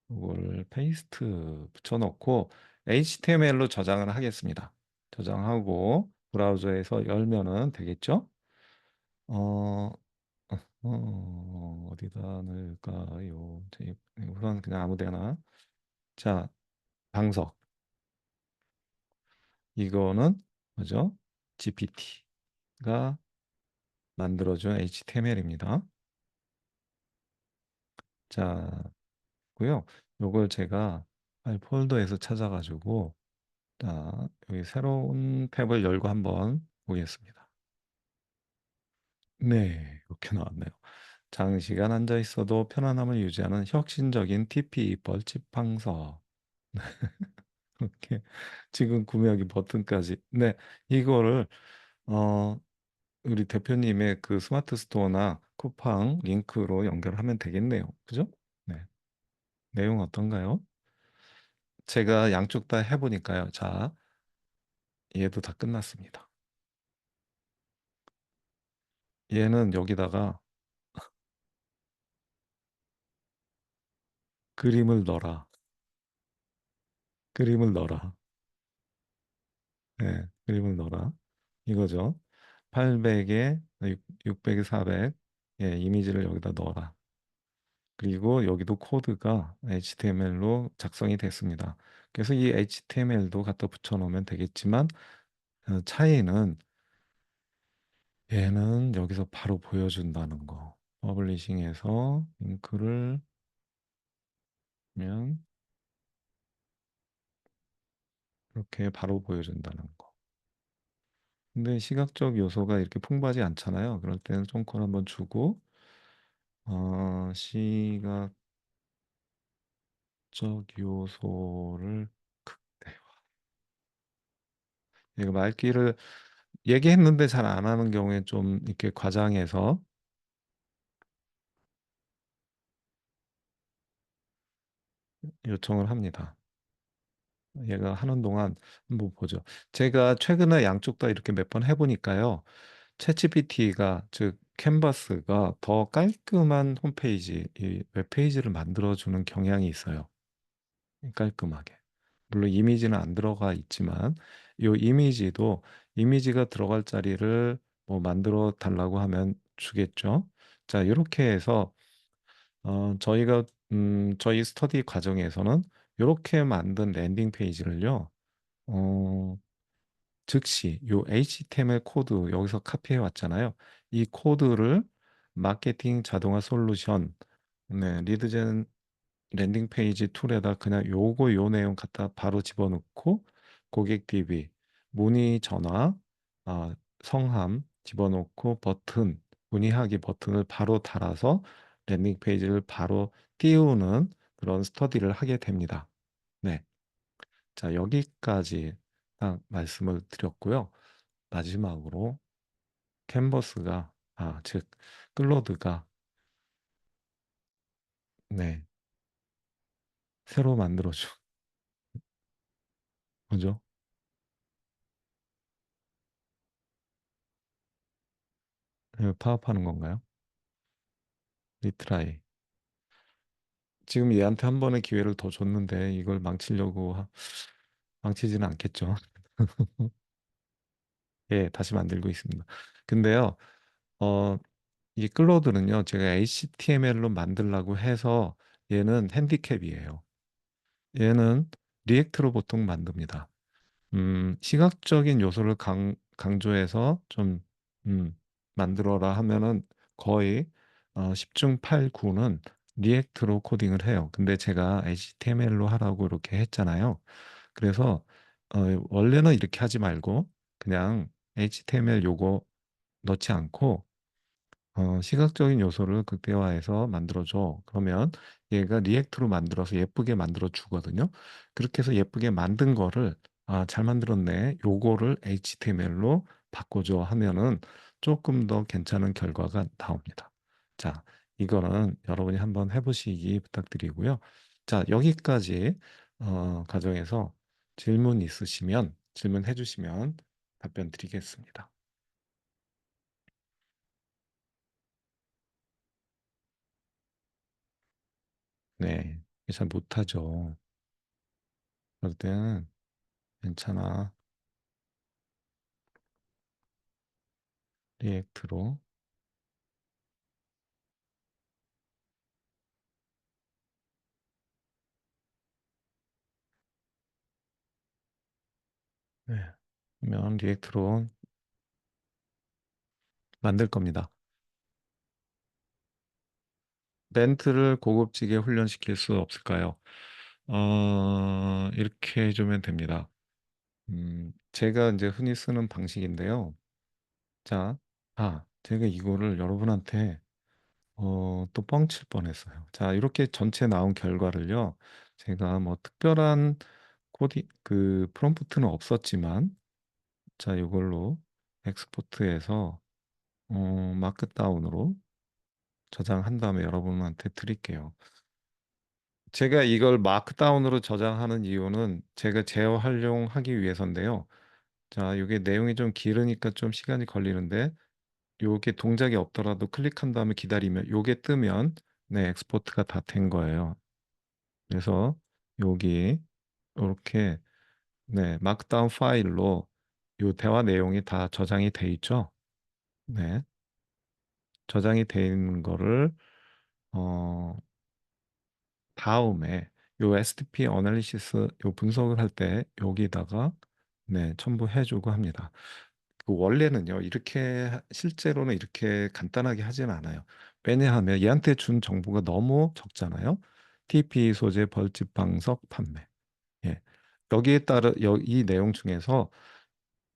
이걸 페이스트 붙여놓고 HTML로 저장을 하겠습니다. 저장하고 브라우저에서 열면은 되겠죠? 어, 어디다 넣을까요? 우선 그냥 아무 데나. 자, 방석. 이거는 뭐죠? GPT가 만들어준 HTML입니다. 자, 고요. 요걸 제가 파일 폴더에서 찾아가지고 자, 여기 새로운 탭을 열고 한번 보겠습니다. 네, 이렇게 나왔네요. 장시간 앉아 있어도 편안함을 유지하는 혁신적인 TP 벌집 방석. 이렇게 지금 구매하기 버튼까지. 네, 이거를 어 우리 대표님의 그 스마트 스토어나 쿠팡 링크로 연결하면 되겠네요. 그죠? 네. 내용 어떤가요? 제가 양쪽 다 해보니까요. 자, 얘도 다 끝났습니다. 얘는 여기다가 그림을 넣어라. 그림을 넣어라. 네, 그림을 넣어라. 이거죠. 800에 600에 400. 예, 이미지를 여기다 넣어라. 그리고 여기도 코드가 HTML로 작성이 됐습니다. 그래서 이 HTML도 갖다 붙여놓으면 되겠지만 차이는 얘는 여기서 바로 보여준다는 거. 퍼블리싱에서 링크를 하면 이렇게 바로 보여준다는 거. 근데 시각적 요소가 이렇게 풍부하지 않잖아요. 그럴 때는 쫑콜 한번 주고 시각적 요소를 극대화. 얘가 말귀를 얘기했는데 잘 안 하는 경우에 좀 이렇게 과장해서 요청을 합니다. 얘가 하는 동안 한번 보죠. 제가 최근에 양쪽 다 이렇게 몇 번 해보니까요. 챗GPT가 즉 캔버스가 더 깔끔한 홈페이지, 이 웹페이지를 만들어주는 경향이 있어요. 깔끔하게. 물론 이미지는 안 들어가 있지만 이 이미지도 이미지가 들어갈 자리를 뭐 만들어 달라고 하면 주겠죠. 자, 이렇게 해서 저희가 저희 스터디 과정에서는 이렇게 만든 랜딩 페이지를요. 어, 즉시 요 HTML 코드 여기서 카피해 왔잖아요. 이 코드를 마케팅 자동화 솔루션 리드젠 랜딩 페이지 툴에다 그냥 요거 요 내용 갖다 바로 집어넣고 고객 DB 문의 전화 성함 집어넣고 버튼 문의하기 버튼을 바로 달아서 랜딩 페이지를 바로 띄우는 그런 스터디를 하게 됩니다. 네. 자, 여기까지 딱 말씀을 드렸고요. 마지막으로 캔버스가 즉 클로드가 네, 새로 만들어줘. 뭐죠? 파업하는 건가요? 리트라이. 지금 얘한테 한 번의 기회를 더 줬는데 이걸 망치려고 망치지는 않겠죠. 예, 다시 만들고 있습니다. 근데요, 어, 이 클로드는요, 제가 HTML로 만들라고 해서 얘는 핸디캡이에요. 얘는 리액트로 보통 만듭니다. 시각적인 요소를 강조해서 좀 만들어라 하면은 거의 10중 8구는 리액트로 코딩을 해요. 근데 제가 HTML로 하라고 이렇게 했잖아요. 그래서 원래는 이렇게 하지 말고 그냥 HTML 요거 넣지 않고 시각적인 요소를 극대화해서 만들어줘. 그러면 얘가 리액트로 만들어서 예쁘게 만들어 주거든요. 그렇게 해서 예쁘게 만든 거를 잘 만들었네. 요거를 HTML로 바꿔줘 하면은 조금 더 괜찮은 결과가 나옵니다. 자, 이거는 여러분이 한번 해보시기 부탁드리고요. 자, 여기까지 가정에서 질문 있으시면 질문해 주시면 답변 드리겠습니다. 네, 잘 못하죠. 그럴 때는 괜찮아. 리액트로. 네, 그러면 리액트로 만들 겁니다. 멘트를 고급지게 훈련시킬 수 없을까요? 이렇게 해주면 됩니다. 제가 이제 흔히 쓰는 방식인데요. 자, 제가 이거를 여러분한테 또 뻥칠 뻔했어요. 자, 이렇게 전체 나온 결과를요. 제가 뭐 특별한 그 프롬프트는 없었지만, 자, 이걸로 엑스포트해서 마크다운으로 저장한 다음에 여러분한테 드릴게요. 제가 이걸 마크다운으로 저장하는 이유는 제가 재활용하기 위해서인데요. 자, 이게 내용이 좀 길으니까 좀 시간이 걸리는데, 요게 동작이 없더라도 클릭한 다음에 기다리면 요게 뜨면 네, 엑스포트가 다 된 거예요. 그래서 여기 이렇게 네, 마크다운 파일로 요 대화 내용이 다 저장이 돼 있죠. 네. 저장이 돼 있는 거를 어 다음에 요 SDP 어널리시스 요 분석을 할 때 여기다가 네, 첨부해 주고 합니다. 그 원래는요, 실제로는 이렇게 간단하게 하진 않아요. 왜냐하면 얘한테 준 정보가 너무 적잖아요. TP 소재, 벌집, 방석, 판매. 예. 여기에 따른 이 내용 중에서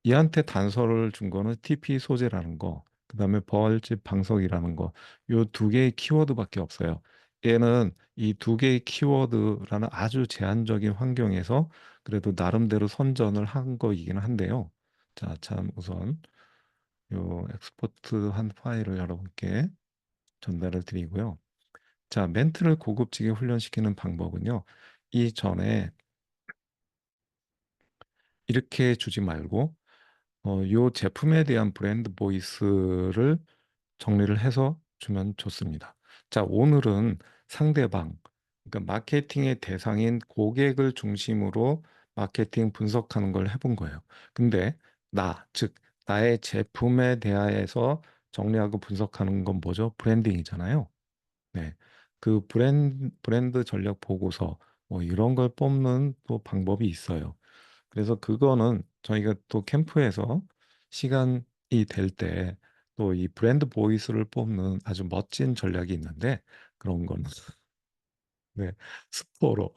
얘한테 단서를 준 거는 TP 소재라는 거, 그다음에 벌집, 방석이라는 거, 요 두 개의 키워드밖에 없어요. 얘는 이 두 개의 키워드라는 아주 제한적인 환경에서 그래도 나름대로 선전을 한 거이긴 한데요. 자, 참 우선 요 엑스포트 한 파일을 여러분께 전달을 드리고요. 자, 멘트를 고급지게 훈련시키는 방법은요. 이전에 이렇게 주지 말고 요 제품에 대한 브랜드 보이스를 정리를 해서 주면 좋습니다. 자, 오늘은 상대방, 그러니까 마케팅의 대상인 고객을 중심으로 마케팅 분석하는 걸 해본 거예요. 근데 즉 나의 제품에 대하여서 정리하고 분석하는 건 뭐죠? 브랜딩이잖아요. 네. 그 브랜드 전략 보고서 뭐 이런 걸 뽑는 또 방법이 있어요. 그래서 그거는 저희가 또 캠프에서 시간이 될 때 또 이 브랜드 보이스를 뽑는 아주 멋진 전략이 있는데 그런 건 네, 스포로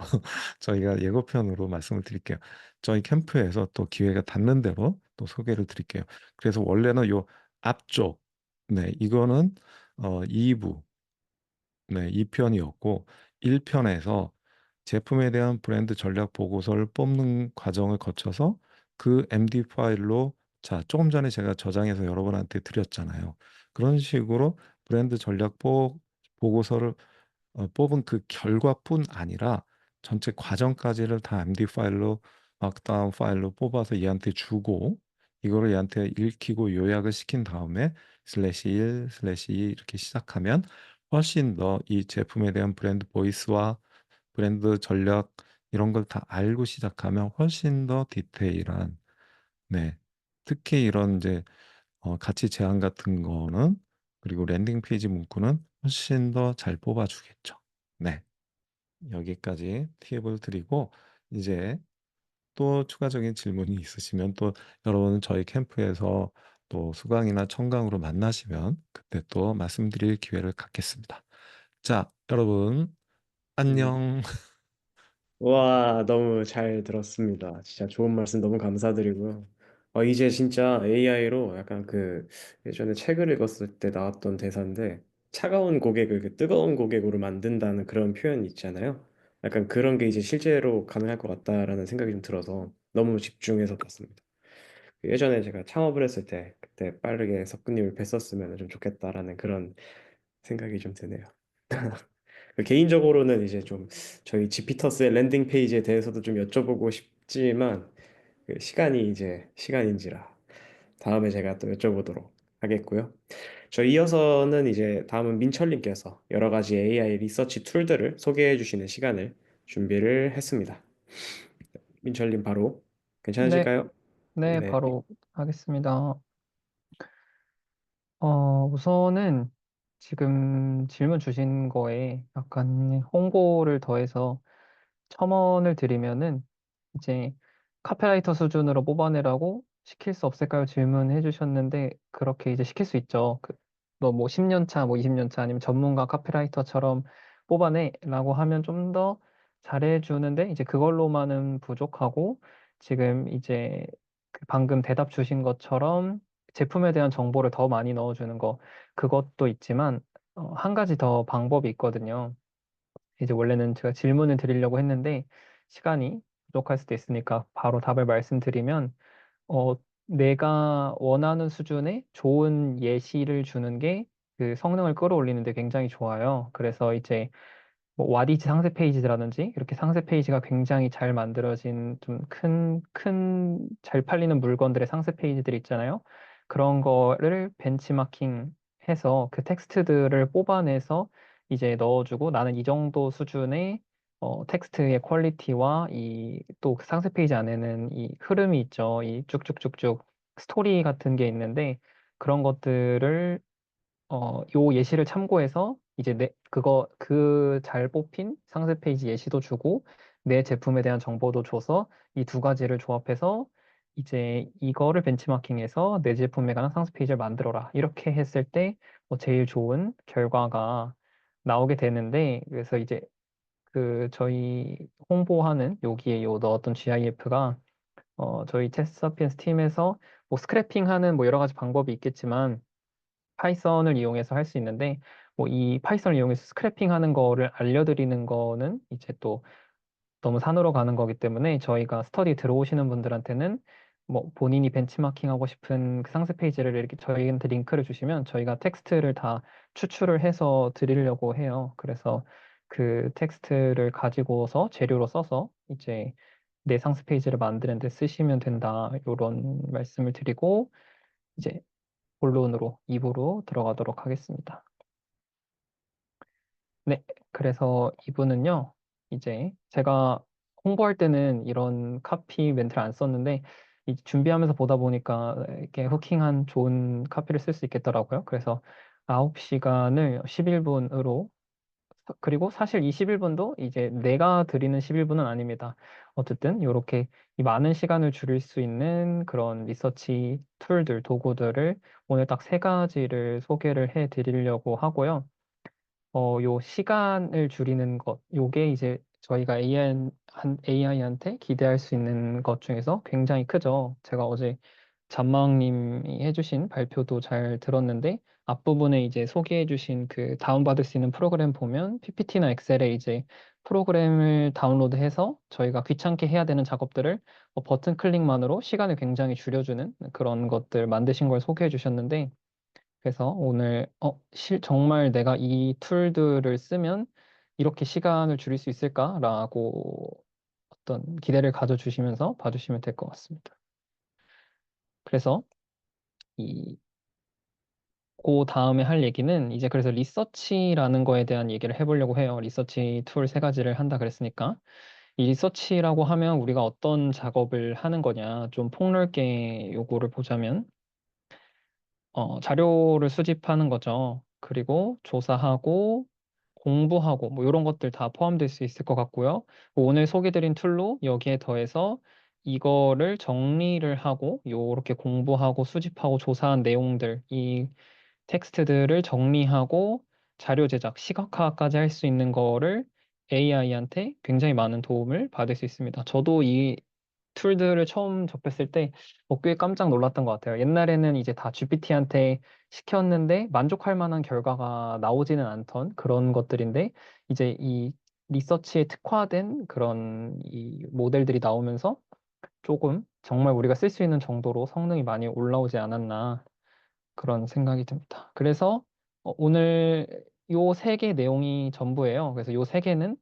저희가 예고편으로 말씀을 드릴게요. 저희 캠프에서 또 기회가 닿는 대로 또 소개를 드릴게요. 그래서 원래는 요 앞쪽 네, 이거는 2부 네, 2편이었고 1편에서 제품에 대한 브랜드 전략 보고서를 뽑는 과정을 거쳐서 그 MD 파일로 자, 조금 전에 제가 저장해서 여러분한테 드렸잖아요. 그런 식으로 브랜드 전략 보고서를 뽑은 그 결과뿐 아니라 전체 과정까지를 다 MD 파일로 마크다운 파일로 뽑아서 얘한테 주고 이거를 얘한테 읽히고 요약을 시킨 다음에 슬래시 1, 슬래시 2 이렇게 시작하면 훨씬 더 이 제품에 대한 브랜드 보이스와 브랜드 전략 이런 걸 다 알고 시작하면 훨씬 더 디테일한 네. 특히 이런 이제 가치 제한 같은 거는 그리고 랜딩 페이지 문구는 훨씬 더 잘 뽑아주겠죠. 네. 여기까지 팁을 드리고 이제 또 추가적인 질문이 있으시면 또 여러분 저희 캠프에서 또 수강이나 청강으로 만나시면 그때 또 말씀드릴 기회를 갖겠습니다. 자, 여러분 음, 안녕. 와, 너무 잘 들었습니다. 진짜 좋은 말씀 너무 감사드리고요. 이제 진짜 AI로 약간 그 예전에 책을 읽었을 때 나왔던 대사인데 차가운 고객을 그 뜨거운 고객으로 만든다는 그런 표현이 있잖아요. 약간 그런 게 이제 실제로 가능할 것 같다라는 생각이 좀 들어서 너무 집중해서 봤습니다. 그 예전에 제가 창업을 했을 때 그때 빠르게 석근님을 뵀었으면 좀 좋겠다라는 그런 생각이 좀 드네요. 개인적으로는 이제 좀 저희 지피터스의 랜딩 페이지에 대해서도 좀 여쭤보고 싶지만 시간이 이제 시간인지라 다음에 제가 또 여쭤보도록 하겠고요. 저 이어서는 이제 다음은 민철님께서 여러 가지 AI 리서치 툴들을 소개해 주시는 시간을 준비를 했습니다. 민철님 바로 네, 괜찮으실까요? 네, 네. 바로 하겠습니다. 우선은 지금 질문 주신 거에 약간 홍보를 더해서 첨언을 드리면은 이제 카피라이터 수준으로 뽑아내라고 시킬 수 없을까요? 질문해 주셨는데 그렇게 이제 시킬 수 있죠. 너 뭐 10년 차, 뭐 20년 차 아니면 전문가 카피라이터처럼 뽑아내라고 하면 좀 더 잘해주는데 이제 그걸로만은 부족하고 지금 이제 그 방금 대답 주신 것처럼 제품에 대한 정보를 더 많이 넣어주는 거 그것도 있지만 한 가지 더 방법이 있거든요. 이제 원래는 제가 질문을 드리려고 했는데 시간이 부족할 수도 있으니까 바로 답을 말씀드리면 어, 내가 원하는 수준의 좋은 예시를 주는 게 그 성능을 끌어올리는데 굉장히 좋아요. 그래서 이제 뭐 와디즈 상세 페이지라든지 이렇게 상세 페이지가 굉장히 잘 만들어진 좀 잘 팔리는 물건들의 상세 페이지들 있잖아요. 그런 거를 벤치마킹 해서 그 텍스트들을 뽑아내서 이제 넣어주고 나는 이 정도 수준의 텍스트의 퀄리티와 이 또 상세 페이지 안에는 이 흐름이 있죠. 이 쭉쭉쭉쭉 스토리 같은 게 있는데 그런 것들을 요 예시를 참고해서 이제 그 잘 뽑힌 상세 페이지 예시도 주고 내 제품에 대한 정보도 줘서 이 두 가지를 조합해서 이제 이거를 벤치마킹해서 내 제품에 관한 상세 페이지를 만들어라. 이렇게 했을 때 제일 좋은 결과가 나오게 되는데 그래서 이제 그 저희 홍보하는 여기에 요 넣었던 GIF가 저희 테스트사피엔스 팀에서 뭐 스크래핑하는 뭐 여러 가지 방법이 있겠지만 파이썬을 이용해서 할 수 있는데 뭐 이 파이썬을 이용해서 스크래핑 하는 거를 알려드리는 거는 이제 또 너무 산으로 가는 거기 때문에 저희가 스터디 들어오시는 분들한테는 뭐 본인이 벤치마킹 하고 싶은 그 상세 페이지를 이렇게 저희한테 링크를 주시면 저희가 텍스트를 다 추출을 해서 드리려고 해요. 그래서 그 텍스트를 가지고서 재료로 써서 이제 내 상세 페이지를 만드는 데 쓰시면 된다. 이런 말씀을 드리고 이제 본론으로 2부로 들어가도록 하겠습니다. 네, 그래서 2부는요, 이제 제가 홍보할 때는 이런 카피 멘트를 안 썼는데, 준비하면서 보다 보니까 이렇게 후킹한 좋은 카피를 쓸 수 있겠더라고요. 그래서 9시간을 11분으로, 그리고 사실 이 11분도 이제 내가 드리는 11분은 아닙니다. 어쨌든 이렇게 이 많은 시간을 줄일 수 있는 그런 리서치 툴들, 도구들을 오늘 딱 세 가지를 소개를 해 드리려고 하고요. 요 시간을 줄이는 것, 요게 이제 저희가 AI한테 기대할 수 있는 것 중에서 굉장히 크죠. 제가 어제 잔망님이 해주신 발표도 잘 들었는데, 앞부분에 이제 소개해주신 그 다운받을 수 있는 프로그램 보면 PPT나 엑셀에 이제 프로그램을 다운로드해서 저희가 귀찮게 해야 되는 작업들을 버튼 클릭만으로 시간을 굉장히 줄여주는 그런 것들 만드신 걸 소개해 주셨는데, 그래서 오늘 정말 내가 이 툴들을 쓰면 이렇게 시간을 줄일 수 있을까라고 어떤 기대를 가져주시면서 봐주시면 될 것 같습니다. 그래서 이 그 다음에 할 얘기는 이제 그래서 리서치라는 거에 대한 얘기를 해보려고 해요. 리서치 툴 세 가지를 한다 그랬으니까 이 리서치라고 하면 우리가 어떤 작업을 하는 거냐 좀 폭넓게 요거를 보자면 자료를 수집하는 거죠. 그리고 조사하고 공부하고 뭐 이런 것들 다 포함될 수 있을 것 같고요. 뭐 오늘 소개드린 툴로 여기에 더해서 이거를 정리를 하고 요렇게 공부하고 수집하고 조사한 내용들, 이 텍스트들을 정리하고 자료 제작, 시각화까지 할 수 있는 거를 AI한테 굉장히 많은 도움을 받을 수 있습니다. 저도 이 툴들을 처음 접했을 때 꽤 깜짝 놀랐던 것 같아요. 옛날에는 이제 다 GPT한테 시켰는데 만족할 만한 결과가 나오지는 않던 그런 것들인데 이제 이 리서치에 특화된 그런 이 모델들이 나오면서 조금 정말 우리가 쓸 수 있는 정도로 성능이 많이 올라오지 않았나 그런 생각이 듭니다. 그래서 오늘 요 세 개 내용이 전부예요. 그래서 요 세 개는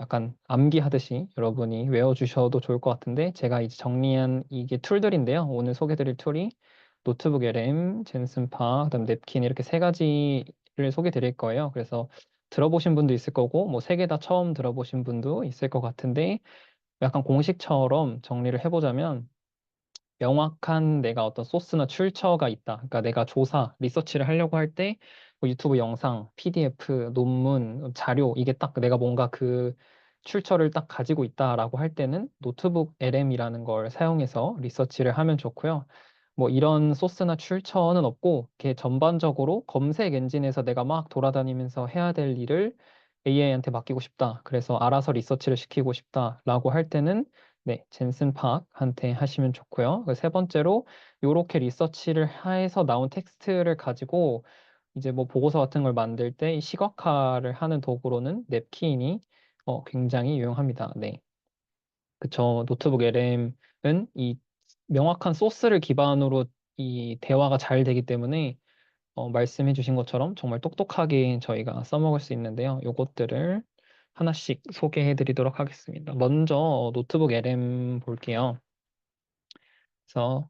약간 암기하듯이 여러분이 외워주셔도 좋을 것 같은데 제가 이제 정리한 이게 툴들인데요. 오늘 소개드릴 툴이 노트북 LM, 젠슨파, 그다음 냅킨 이렇게 세 가지를 소개드릴 거예요. 그래서 들어보신 분도 있을 거고 뭐 세 개 다 처음 들어보신 분도 있을 것 같은데 약간 공식처럼 정리를 해보자면 명확한 내가 어떤 소스나 출처가 있다. 그러니까 내가 조사, 리서치를 하려고 할 때 뭐 유튜브 영상, PDF, 논문, 자료 이게 딱 내가 뭔가 그 출처를 딱 가지고 있다라고 할 때는 노트북 LM이라는 걸 사용해서 리서치를 하면 좋고요. 뭐 이런 소스나 출처는 없고 이렇게 전반적으로 검색 엔진에서 내가 막 돌아다니면서 해야 될 일을 AI한테 맡기고 싶다. 그래서 알아서 리서치를 시키고 싶다라고 할 때는 네, 젠슨 파크한테 하시면 좋고요. 세 번째로 요렇게 리서치를 해서 나온 텍스트를 가지고 이제 뭐 보고서 같은 걸 만들 때 이 시각화를 하는 도구로는 냅킨이 굉장히 유용합니다. 네. 그쵸. 노트북 LM은 이 명확한 소스를 기반으로 이 대화가 잘 되기 때문에 말씀해 주신 것처럼 정말 똑똑하게 저희가 써먹을 수 있는데요. 요것들을 하나씩 소개해 드리도록 하겠습니다. 먼저 노트북 LM 볼게요. 그래서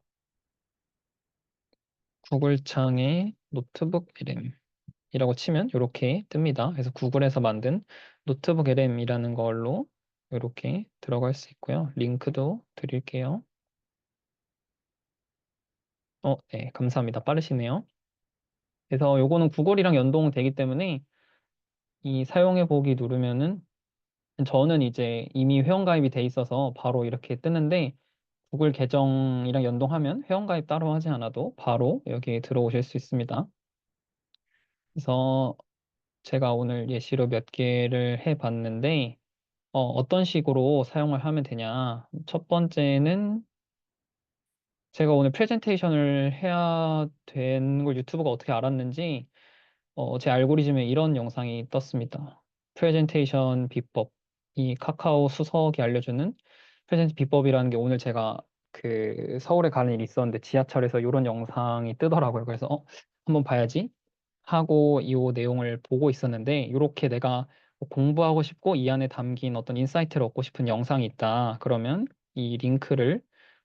구글 창에 노트북 LM이라고 치면 이렇게 뜹니다. 그래서 구글에서 만든 노트북 LM이라는 걸로 이렇게 들어갈 수 있고요. 링크도 드릴게요. 네, 감사합니다. 빠르시네요. 그래서 요거는 구글이랑 연동되기 때문에 이 사용해 보기 누르면은 저는 이제 이미 회원가입이 돼 있어서 바로 이렇게 뜨는데 구글 계정이랑 연동하면 회원가입 따로 하지 않아도 바로 여기에 들어오실 수 있습니다. 그래서 제가 오늘 예시로 몇 개를 해봤는데 어떤 식으로 사용을 하면 되냐. 첫 번째는 제가 오늘 프레젠테이션을 해야 되는 걸 유튜브가 어떻게 알았는지 제 알고리즘에 이런 영상이 떴습니다. 프레젠테이션 비법. 이 카카오 수석이 알려주는 프레젠테이션 비법이라는 게 오늘 제가 그 서울에 가는 일이 있었는데 지하철에서 이런 영상이 뜨더라고요. 그래서 한번 봐야지 하고 이 내용을 보고 있었는데 이렇게 내가 뭐 공부하고 싶고 이 안에 담긴 어떤 인사이트를 얻고 싶은 영상이 있다. 그러면 이 링크를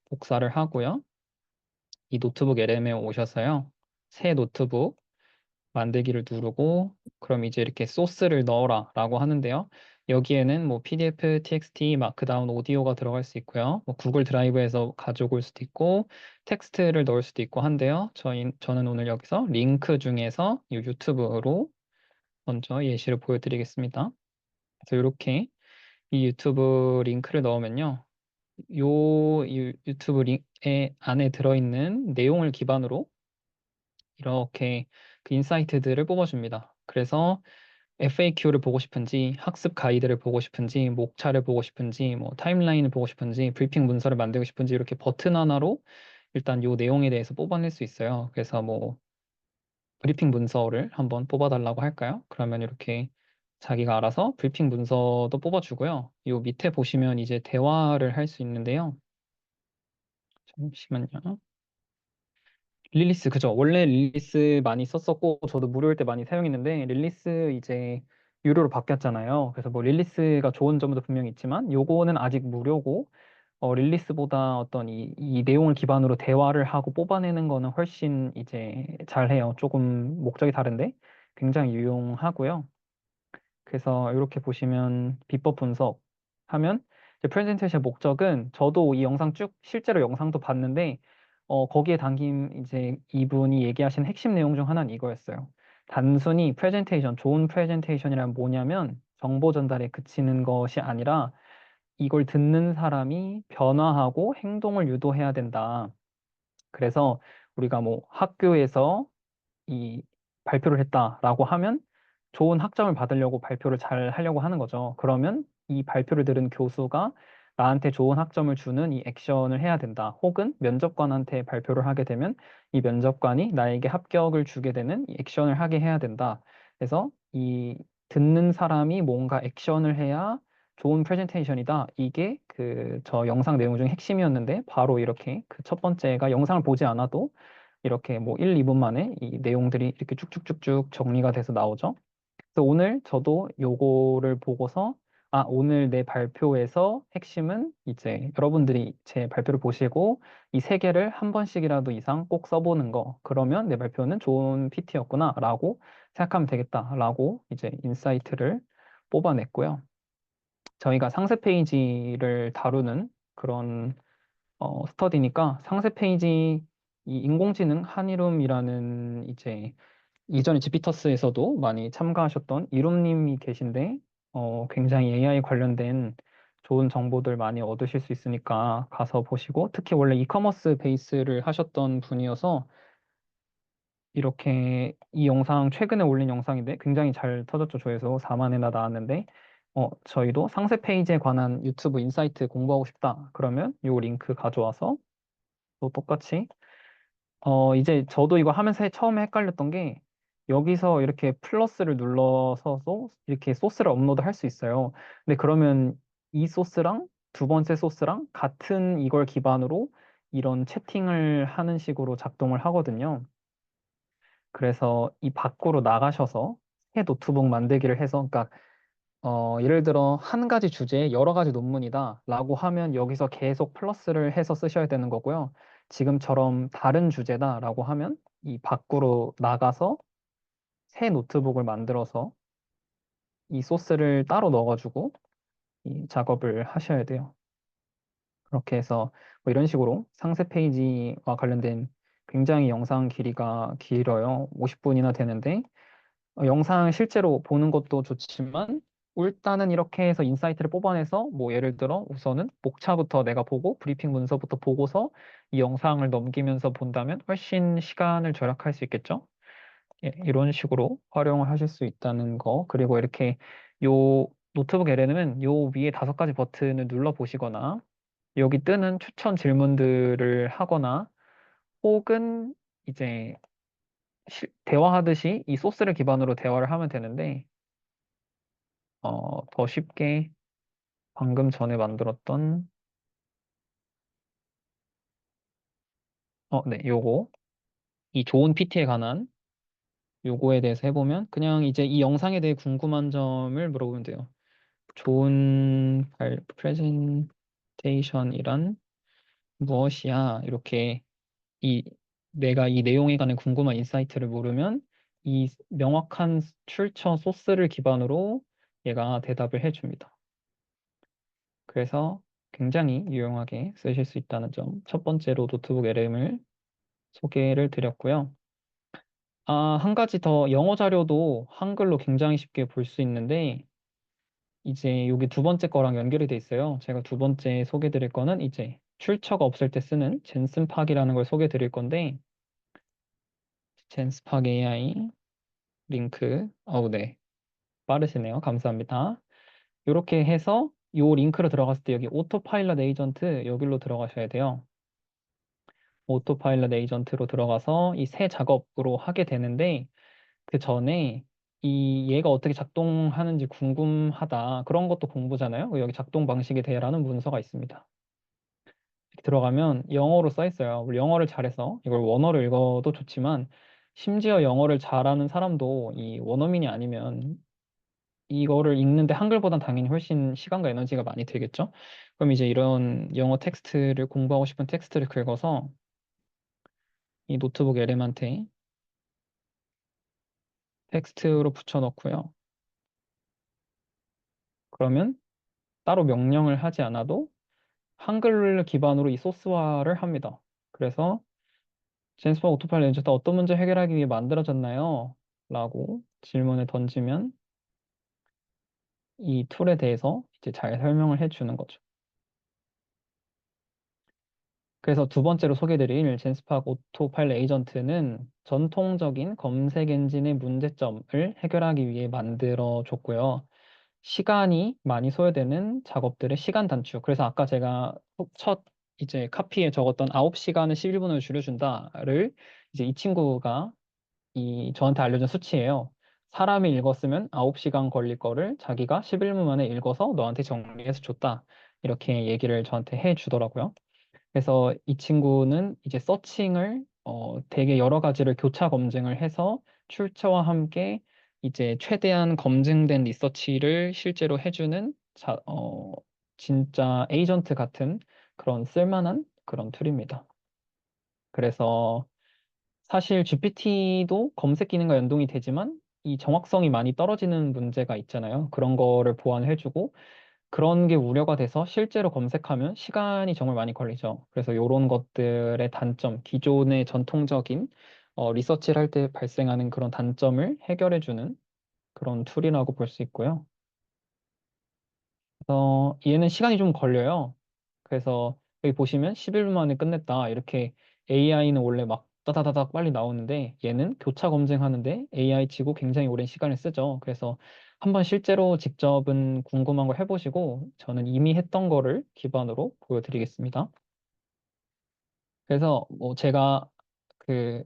복사를 하고요. 이 노트북 LM에 오셔서요. 새 노트북 만들기를 누르고 그럼 이제 이렇게 소스를 넣어라 라고 하는데요. 여기에는 뭐 PDF, TXT, 마크다운, 오디오가 들어갈 수 있고요. 뭐 구글 드라이브에서 가져올 수도 있고 텍스트를 넣을 수도 있고 한데요. 저는 오늘 여기서 링크 중에서 이 유튜브로 먼저 예시를 보여드리겠습니다. 그래서 이렇게 이 유튜브 링크를 넣으면요. 이 유튜브 링크에 안에 들어있는 내용을 기반으로 이렇게 그 인사이트들을 뽑아줍니다. 그래서 FAQ를 보고 싶은지, 학습 가이드를 보고 싶은지, 목차를 보고 싶은지, 뭐 타임라인을 보고 싶은지, 브리핑 문서를 만들고 싶은지 이렇게 버튼 하나로 일단 요 내용에 대해서 뽑아낼 수 있어요. 그래서 뭐 브리핑 문서를 한번 뽑아달라고 할까요? 그러면 이렇게 자기가 알아서 브리핑 문서도 뽑아주고요. 요 밑에 보시면 이제 대화를 할 수 있는데요. 잠시만요. 릴리스, 그죠. 원래 릴리스 많이 썼었고, 저도 무료일 때 많이 사용했는데, 릴리스 이제 유료로 바뀌었잖아요. 그래서 뭐 릴리스가 좋은 점도 분명히 있지만, 요거는 아직 무료고, 릴리스보다 어떤 이 내용을 기반으로 대화를 하고 뽑아내는 거는 훨씬 이제 잘해요. 조금 목적이 다른데, 굉장히 유용하고요. 그래서 이렇게 보시면 비법 분석하면 이제 프레젠테이션 목적은 저도 이 영상 쭉 실제로 영상도 봤는데 거기에 담긴 이제 이분이 얘기하신 핵심 내용 중 하나는 이거였어요. 단순히 프레젠테이션, 좋은 프레젠테이션이란 뭐냐면 정보 전달에 그치는 것이 아니라 이걸 듣는 사람이 변화하고 행동을 유도해야 된다. 그래서 우리가 뭐 학교에서 이 발표를 했다라고 하면 좋은 학점을 받으려고 발표를 잘 하려고 하는 거죠. 그러면 이 발표를 들은 교수가 나한테 좋은 학점을 주는 이 액션을 해야 된다. 혹은 면접관한테 발표를 하게 되면 이 면접관이 나에게 합격을 주게 되는 이 액션을 하게 해야 된다. 그래서 이 듣는 사람이 뭔가 액션을 해야 좋은 프레젠테이션이다. 이게 그 저 영상 내용 중 핵심이었는데 바로 이렇게 그 첫 번째가 영상을 보지 않아도 이렇게 뭐 1, 2분 만에 이 내용들이 이렇게 쭉쭉쭉쭉 정리가 돼서 나오죠. 그래서 오늘 저도 요거를 보고서 오늘 내 발표에서 핵심은 이제 여러분들이 제 발표를 보시고 이 세 개를 한 번씩이라도 이상 꼭 써보는 거. 그러면 내 발표는 좋은 PT였구나라고 생각하면 되겠다라고 이제 인사이트를 뽑아냈고요. 저희가 상세 페이지를 다루는 그런 스터디니까 상세 페이지 이 인공지능 한이룸이라는 이제 이전에 지피터스에서도 많이 참가하셨던 이룸님이 계신데 굉장히 AI 관련된 좋은 정보들 많이 얻으실 수 있으니까 가서 보시고 특히 원래 이커머스 베이스를 하셨던 분이어서 이렇게 이 영상 최근에 올린 영상인데 굉장히 잘 터졌죠. 조회수 4만회나 나왔는데 저희도 상세 페이지에 관한 유튜브 인사이트 공부하고 싶다. 그러면 요 링크 가져와서 또 똑같이 이제 저도 이거 하면서 처음에 헷갈렸던 게 여기서 이렇게 플러스를 눌러서도 이렇게 소스를 업로드 할 수 있어요. 근데 그러면 이 소스랑 두 번째 소스랑 같은 이걸 기반으로 이런 채팅을 하는 식으로 작동을 하거든요. 그래서 이 밖으로 나가셔서 새 노트북 만들기를 해서, 그러니까 예를 들어 한 가지 주제에 여러 가지 논문이다 라고 하면 여기서 계속 플러스를 해서 쓰셔야 되는 거고요. 지금처럼 다른 주제다 라고 하면 이 밖으로 나가서 새 노트북을 만들어서 이 소스를 따로 넣어가지고 이 작업을 하셔야 돼요. 그렇게 해서 뭐 이런 식으로 상세 페이지와 관련된 굉장히 영상 길이가 길어요. 50분이나 되는데 영상 실제로 보는 것도 좋지만 일단은 이렇게 해서 인사이트를 뽑아내서 뭐 예를 들어 우선은 목차부터 내가 보고 브리핑 문서부터 보고서 이 영상을 넘기면서 본다면 훨씬 시간을 절약할 수 있겠죠? 예, 이런 식으로 활용을 하실 수 있다는 거. 그리고 이렇게 요 노트북 LM은 요 위에 5가지 버튼을 눌러 보시거나 여기 뜨는 추천 질문들을 하거나 혹은 이제 대화하듯이 이 소스를 기반으로 대화를 하면 되는데 더 쉽게 방금 전에 만들었던 네, 요거 이 좋은 PT에 관한 요거에 대해서 해보면 그냥 이제 이 영상에 대해 궁금한 점을 물어보면 돼요. 좋은 프레젠테이션이란 무엇이야? 이렇게 이 내가 이 내용에 관한 궁금한 인사이트를 물으면 이 명확한 출처 소스를 기반으로 얘가 대답을 해줍니다. 그래서 굉장히 유용하게 쓰실 수 있다는 점. 첫 번째로 노트북 LM을 소개를 드렸고요. 한 가지 더 영어 자료도 한글로 굉장히 쉽게 볼 수 있는데 이제 여기 두 번째 거랑 연결이 돼 있어요. 제가 두 번째 소개 드릴 거는 이제 출처가 없을 때 쓰는 젠슨팍이라는 걸 소개 드릴 건데 젠스팍 AI 링크 네. 빠르시네요. 감사합니다. 이렇게 해서 요 링크로 들어갔을 때 여기 오토파일럿 에이전트 여기로 들어가셔야 돼요. 오토파일럿 에이전트로 들어가서 이 새 작업으로 하게 되는데 그 전에 이 얘가 어떻게 작동하는지 궁금하다. 그런 것도 공부잖아요. 여기 작동 방식에 대해라는 문서가 있습니다. 이렇게 들어가면 영어로 써 있어요. 우리 영어를 잘해서 이걸 원어로 읽어도 좋지만 심지어 영어를 잘하는 사람도 이 원어민이 아니면 이거를 읽는데 한글보단 당연히 훨씬 시간과 에너지가 많이 들겠죠? 그럼 이제 이런 영어 텍스트를 공부하고 싶은 텍스트를 긁어서 이 노트북 LM한테 텍스트로 붙여넣고요. 그러면 따로 명령을 하지 않아도 한글 기반으로 이 소스화를 합니다. 그래서 제임스팝 오토파일럿 엔저가 어떤 문제 해결하기 위해 만들어졌나요? 라고 질문을 던지면 이 툴에 대해서 이제 잘 설명을 해주는 거죠. 그래서 두 번째로 소개드릴 젠스팍 오토파일럿 에이전트는 전통적인 검색 엔진의 문제점을 해결하기 위해 만들어졌고요. 시간이 많이 소요되는 작업들의 시간 단축. 그래서 아까 제가 첫 이제 카피에 적었던 9시간을 11분으로 줄여준다를 이제 이 친구가 저한테 알려준 수치예요. 사람이 읽었으면 9시간 걸릴 거를 자기가 11분 만에 읽어서 너한테 정리해서 줬다. 이렇게 얘기를 저한테 해 주더라고요. 그래서 이 친구는 이제 서칭을 되게 여러 가지를 교차 검증을 해서 출처와 함께 이제 최대한 검증된 리서치를 실제로 해주는 진짜 에이전트 같은 그런 쓸만한 그런 툴입니다. 그래서 사실 GPT도 검색 기능과 연동이 되지만 이 정확성이 많이 떨어지는 문제가 있잖아요. 그런 거를 보완해주고 그런 게 우려가 돼서 실제로 검색하면 시간이 정말 많이 걸리죠. 그래서 이런 것들의 단점, 기존의 전통적인 리서치를 할 때 발생하는 그런 단점을 해결해주는 그런 툴이라고 볼 수 있고요. 그래서 얘는 시간이 좀 걸려요. 그래서 여기 보시면 11분 만에 끝냈다. 이렇게 AI는 원래 막 따다다닥 빨리 나오는데 얘는 교차 검증하는데 AI 치고 굉장히 오랜 시간을 쓰죠. 그래서 한번 실제로 직접은 궁금한 거 해보시고 저는 이미 했던 거를 기반으로 보여드리겠습니다. 그래서 뭐 제가 그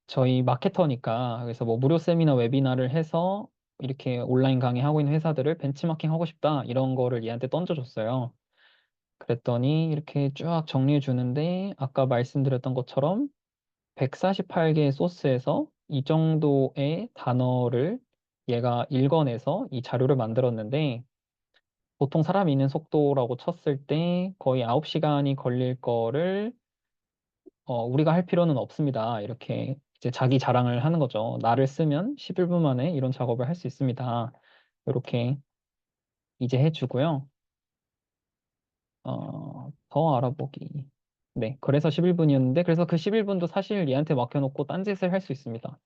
저희 마케터니까 그래서 뭐 무료 세미나 웨비나를 해서 이렇게 온라인 강의하고 있는 회사들을 벤치마킹 하고 싶다 이런 거를 얘한테 던져줬어요. 그랬더니 이렇게 쭉 정리해 주는데 아까 말씀드렸던 것처럼 148개의 소스에서 이 정도의 단어를 얘가 읽어내서 이 자료를 만들었는데 보통 사람이 있는 속도라고 쳤을 때 거의 9시간이 걸릴 거를 우리가 할 필요는 없습니다. 이렇게 이제 자기 자랑을 하는 거죠. 나를 쓰면 11분 만에 이런 작업을 할 수 있습니다. 이렇게 이제 해주고요. 더 알아보기. 네, 그래서 11분이었는데, 그래서 그 11분도 사실 얘한테 맡겨놓고 딴짓을 할 수 있습니다.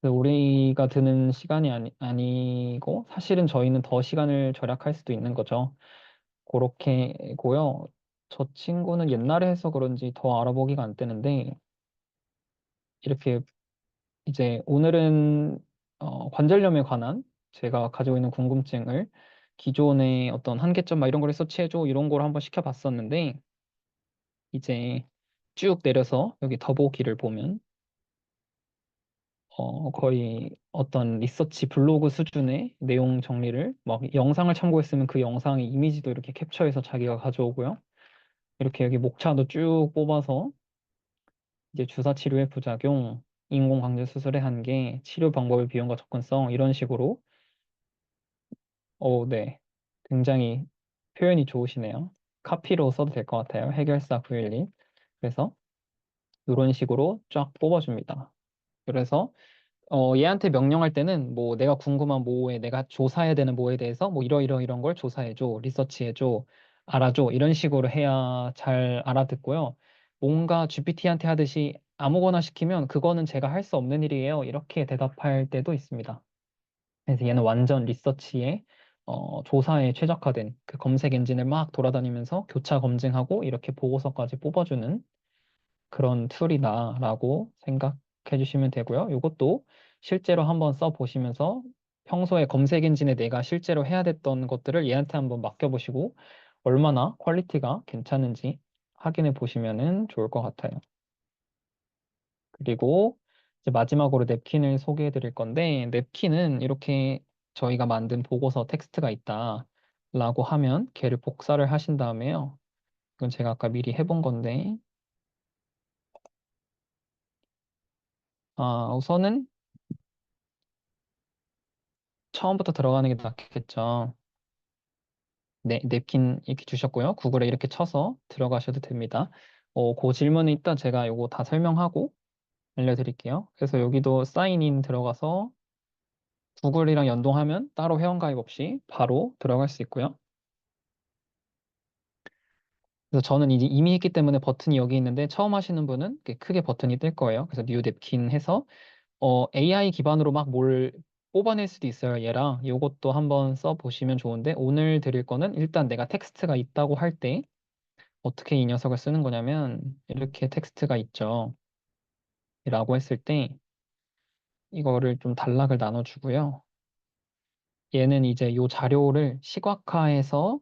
그래서 우리가 드는 시간이 아니고, 사실은 저희는 더 시간을 절약할 수도 있는 거죠. 그렇게고요. 저 친구는 옛날에 해서 그런지 더 알아보기가 안 되는데, 이렇게 이제 오늘은 관절염에 관한 제가 가지고 있는 궁금증을 기존의 어떤 한계점 막 이런 걸 서치해줘 이런 걸 한번 시켜봤었는데 이제 쭉 내려서 여기 더보기를 보면 거의 어떤 리서치 블로그 수준의 내용 정리를 막 영상을 참고했으면 그 영상의 이미지도 이렇게 캡처해서 자기가 가져오고요. 이렇게 여기 목차도 쭉 뽑아서 이제 주사 치료의 부작용, 인공관절 수술의 한계, 치료 방법의 비용과 접근성 이런 식으로 네. 굉장히 표현이 좋으시네요. 카피로 써도 될 것 같아요. 해결사 911. 그래서 이런 식으로 쫙 뽑아줍니다. 그래서 얘한테 명령할 때는 뭐 내가 궁금한 뭐에 내가 조사해야 되는 뭐에 대해서 뭐 이런 걸 조사해줘, 리서치해줘, 알아줘 이런 식으로 해야 잘 알아듣고요. 뭔가 GPT한테 하듯이 아무거나 시키면 그거는 제가 할 수 없는 일이에요. 이렇게 대답할 때도 있습니다. 그래서 얘는 완전 리서치에 조사에 최적화된 그 검색 엔진을 막 돌아다니면서 교차 검증하고 이렇게 보고서까지 뽑아주는 그런 툴이다라고 생각해 주시면 되고요. 이것도 실제로 한번 써보시면서 평소에 검색 엔진에 내가 실제로 해야 됐던 것들을 얘한테 한번 맡겨보시고 얼마나 퀄리티가 괜찮은지 확인해 보시면 좋을 것 같아요. 그리고 이제 마지막으로 냅킨을 소개해 드릴 건데 냅킨은 이렇게 저희가 만든 보고서 텍스트가 있다라고 하면 걔를 복사를 하신 다음에요. 이건 제가 아까 미리 해본 건데 우선은 처음부터 들어가는 게 낫겠죠. 네, 냅킨 이렇게 주셨고요. 구글에 이렇게 쳐서 들어가셔도 됩니다. 그 질문은 이따 제가 이거 다 설명하고 알려드릴게요. 그래서 여기도 사인인 들어가서 구글이랑 연동하면 따로 회원가입 없이 바로 들어갈 수 있고요. 그래서 저는 이제 이미 했기 때문에 버튼이 여기 있는데 처음 하시는 분은 이렇게 크게 버튼이 뜰 거예요. 그래서 뉴 냅킨 해서 AI 기반으로 막 뭘 뽑아낼 수도 있어요. 얘랑 이것도 한번 써보시면 좋은데 오늘 드릴 거는 일단 내가 텍스트가 있다고 할 때 어떻게 이 녀석을 쓰는 거냐면 이렇게 텍스트가 있죠. 라고 했을 때 이거를 좀 단락을 나눠주고요. 얘는 이제 이 자료를 시각화해서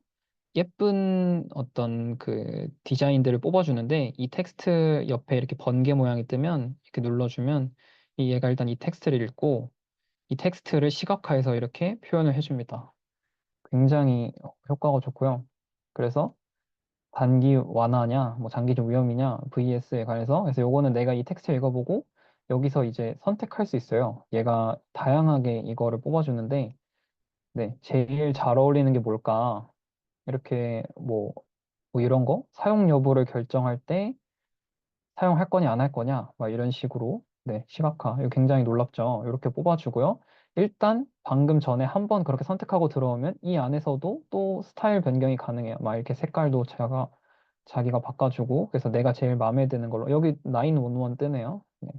예쁜 어떤 그 디자인들을 뽑아주는데 이 텍스트 옆에 이렇게 번개 모양이 뜨면 이렇게 눌러주면 이 얘가 일단 이 텍스트를 읽고 이 텍스트를 시각화해서 이렇게 표현을 해줍니다. 굉장히 효과가 좋고요. 그래서 단기 완화냐, 뭐 장기적 위험이냐, VS에 관해서 그래서 요거는 내가 이 텍스트 읽어보고 여기서 이제 선택할 수 있어요. 얘가 다양하게 이거를 뽑아주는데, 네, 제일 잘 어울리는 게 뭘까? 이렇게 뭐 이런 거? 사용 여부를 결정할 때 사용할 거냐 안 할 거냐? 막 이런 식으로. 네, 시각화. 이거 굉장히 놀랍죠? 이렇게 뽑아주고요. 일단 방금 전에 한번 그렇게 선택하고 들어오면 이 안에서도 또 스타일 변경이 가능해요. 막 이렇게 색깔도 자기가 바꿔주고, 그래서 내가 제일 마음에 드는 걸로. 여기 911 뜨네요. 네,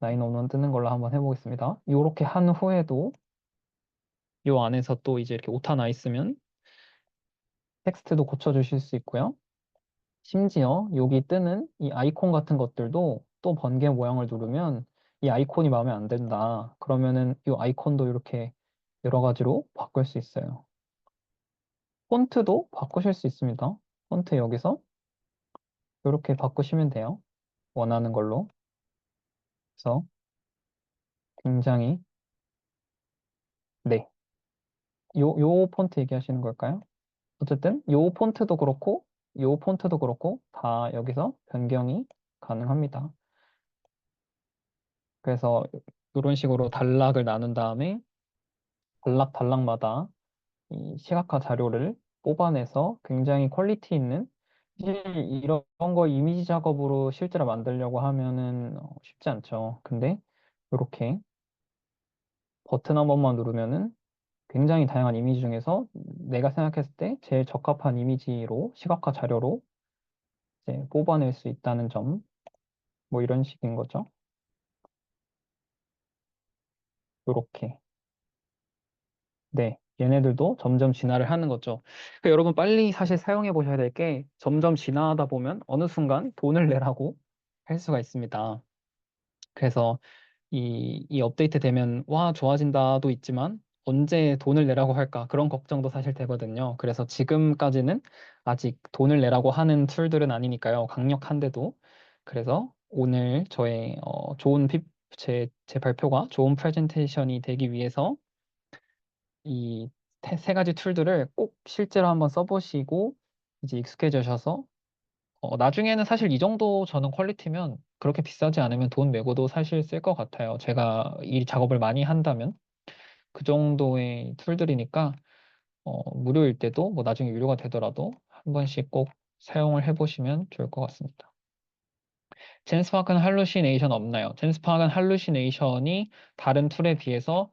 911 뜨는 걸로 한번 해보겠습니다. 이렇게 한 후에도 이 안에서 또 이제 이렇게 오타 나 있으면 텍스트도 고쳐주실 수 있고요. 심지어 여기 뜨는 이 아이콘 같은 것들도 또 번개 모양을 누르면 이 아이콘이 마음에 안 든다. 그러면은 이 아이콘도 이렇게 여러 가지로 바꿀 수 있어요. 폰트도 바꾸실 수 있습니다. 폰트 여기서 이렇게 바꾸시면 돼요. 원하는 걸로. 그래서 굉장히, 네. 요 폰트 얘기하시는 걸까요? 어쨌든 요 폰트도 그렇고 요 폰트도 그렇고 다 여기서 변경이 가능합니다. 그래서 이런 식으로 단락을 나눈 다음에 단락마다 이 시각화 자료를 뽑아내서 굉장히 퀄리티 있는, 사실 이런 거 이미지 작업으로 실제로 만들려고 하면은 쉽지 않죠. 근데 이렇게 버튼 한 번만 누르면은 굉장히 다양한 이미지 중에서 내가 생각했을 때 제일 적합한 이미지로 시각화 자료로 이제 뽑아낼 수 있다는 점, 뭐 이런 식인 거죠. 이렇게. 네, 얘네들도 점점 진화를 하는 거죠. 그러니까 여러분 빨리 사실 사용해 보셔야 될 게 점점 진화하다 보면 어느 순간 돈을 내라고 할 수가 있습니다. 그래서 이 업데이트 되면 와, 좋아진다도 있지만 언제 돈을 내라고 할까? 그런 걱정도 사실 되거든요. 그래서 지금까지는 아직 돈을 내라고 하는 툴들은 아니니까요. 강력한데도. 그래서 오늘 저의 제 발표가 좋은 프레젠테이션이 되기 위해서 이 세 가지 툴들을 꼭 실제로 한번 써보시고 이제 익숙해지셔서 나중에는 사실 이 정도 저는 퀄리티면 그렇게 비싸지 않으면 돈 내고도 사실 쓸 것 같아요. 제가 이 작업을 많이 한다면 그 정도의 툴들이니까 무료일 때도 뭐 나중에 유료가 되더라도 한 번씩 꼭 사용을 해보시면 좋을 것 같습니다. 젠스파크는 할루시네이션 없나요? 젠스파크는 할루시네이션이 다른 툴에 비해서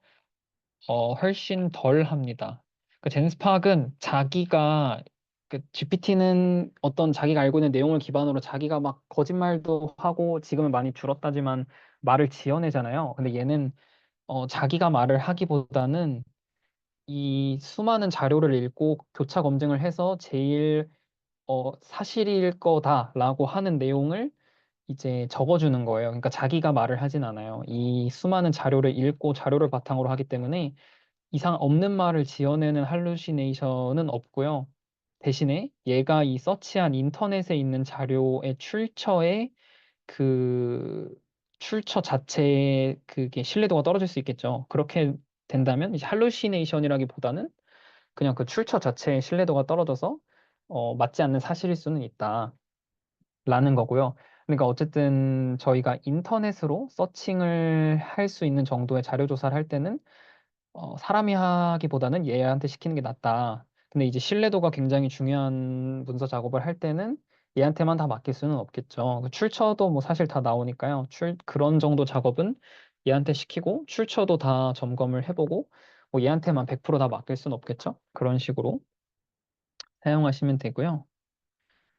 훨씬 덜 합니다. 그 젠스팍은 자기가 그 GPT는 어떤 자기가 알고 있는 내용을 기반으로 자기가 막 거짓말도 하고 지금은 많이 줄었다지만 말을 지어내잖아요. 근데 얘는 자기가 말을 하기보다는 이 수많은 자료를 읽고 교차 검증을 해서 제일 사실일 거다라고 하는 내용을 이제 적어주는 거예요. 그러니까 자기가 말을 하진 않아요. 이 수많은 자료를 읽고 자료를 바탕으로 하기 때문에 이상 없는 말을 지어내는 할루시네이션은 없고요. 대신에 얘가 이 서치한 인터넷에 있는 자료의 출처에 그 출처 자체의 그게 신뢰도가 떨어질 수 있겠죠. 그렇게 된다면 이제 할루시네이션이라기보다는 그냥 그 출처 자체의 신뢰도가 떨어져서 맞지 않는 사실일 수는 있다라는 거고요. 그러니까 어쨌든 저희가 인터넷으로 서칭을 할 수 있는 정도의 자료 조사를 할 때는 사람이 하기보다는 얘한테 시키는 게 낫다. 근데 이제 신뢰도가 굉장히 중요한 문서 작업을 할 때는 얘한테만 다 맡길 수는 없겠죠. 그 출처도 뭐 사실 다 나오니까요. 그런 정도 작업은 얘한테 시키고 출처도 다 점검을 해보고 뭐 얘한테만 100%다 맡길 수는 없겠죠. 그런 식으로 사용하시면 되고요.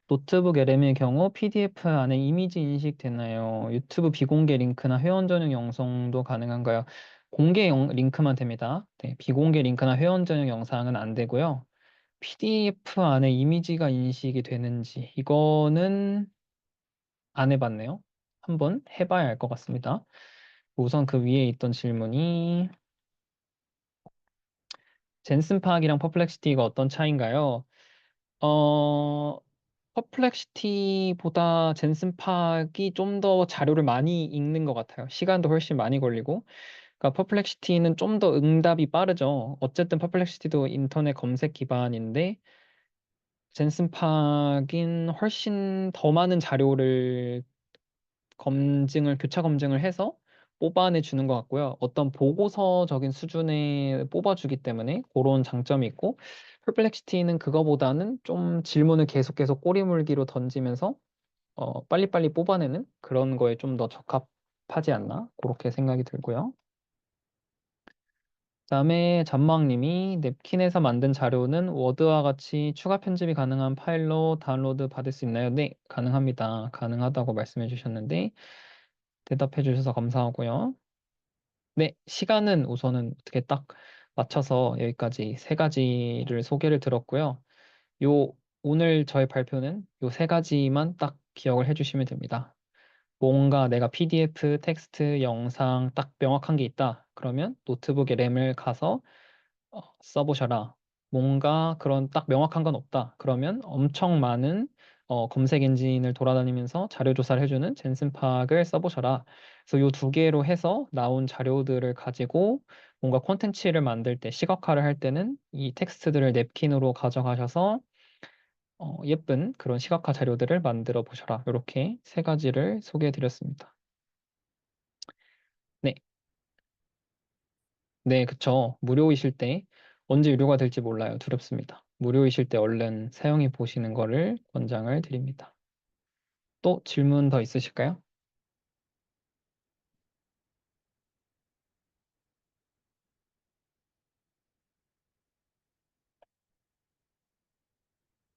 노트북 LM의 경우 PDF 안에 이미지 인식되나요? 유튜브 비공개 링크나 회원 전용 영상도 가능한가요? 공개 링크만 됩니다. 네, 비공개 링크나 회원 전용 영상은 안 되고요. PDF 안에 이미지가 인식이 되는지 이거는 안 해봤네요. 한번 해봐야 알 것 같습니다. 우선 그 위에 있던 질문이 젠슨 파악이랑 퍼플렉시티가 어떤 차이인가요? 어, 퍼플렉시티보다 젠슨 파악이 좀 더 자료를 많이 읽는 것 같아요. 시간도 훨씬 많이 걸리고. 그러니까 퍼플렉시티는 좀 더 응답이 빠르죠. 어쨌든 퍼플렉시티도 인터넷 검색 기반인데 젠슨 파악인 훨씬 더 많은 자료를 교차 검증을 해서 뽑아내 주는 것 같고요. 어떤 보고서적인 수준에 뽑아주기 때문에 그런 장점이 있고, 퍼플렉시티는 그거보다는 좀 질문을 계속 꼬리물기로 던지면서 빨리빨리 뽑아내는 그런 거에 좀 더 적합하지 않나? 그렇게 생각이 들고요. 그다음에 잔망님이 냅킨에서 만든 자료는 워드와 같이 추가 편집이 가능한 파일로 다운로드 받을 수 있나요? 네, 가능합니다. 가능하다고 말씀해 주셨는데 대답해 주셔서 감사하고요. 네, 시간은 우선은 어떻게 딱 맞춰서 여기까지 세 가지를 소개를 들었고요. 요 오늘 저의 발표는 요 세 가지만 딱 기억을 해주시면 됩니다. 뭔가 내가 PDF, 텍스트, 영상 딱 명확한 게 있다. 그러면 노트북에 램을 가서 써보셔라. 뭔가 그런 딱 명확한 건 없다. 그러면 엄청 많은 검색 엔진을 돌아다니면서 자료 조사를 해주는 젠슨팍을 써보셔라. 그래서 요 두 개로 해서 나온 자료들을 가지고 뭔가 콘텐츠를 만들 때, 시각화를 할 때는 이 텍스트들을 냅킨으로 가져가셔서 예쁜 그런 시각화 자료들을 만들어 보셔라. 이렇게 세 가지를 소개해 드렸습니다. 네, 네, 그쵸. 무료이실 때 언제 유료가 될지 몰라요. 두렵습니다. 무료이실 때 얼른 사용해 보시는 거를 권장을 드립니다. 또 질문 더 있으실까요?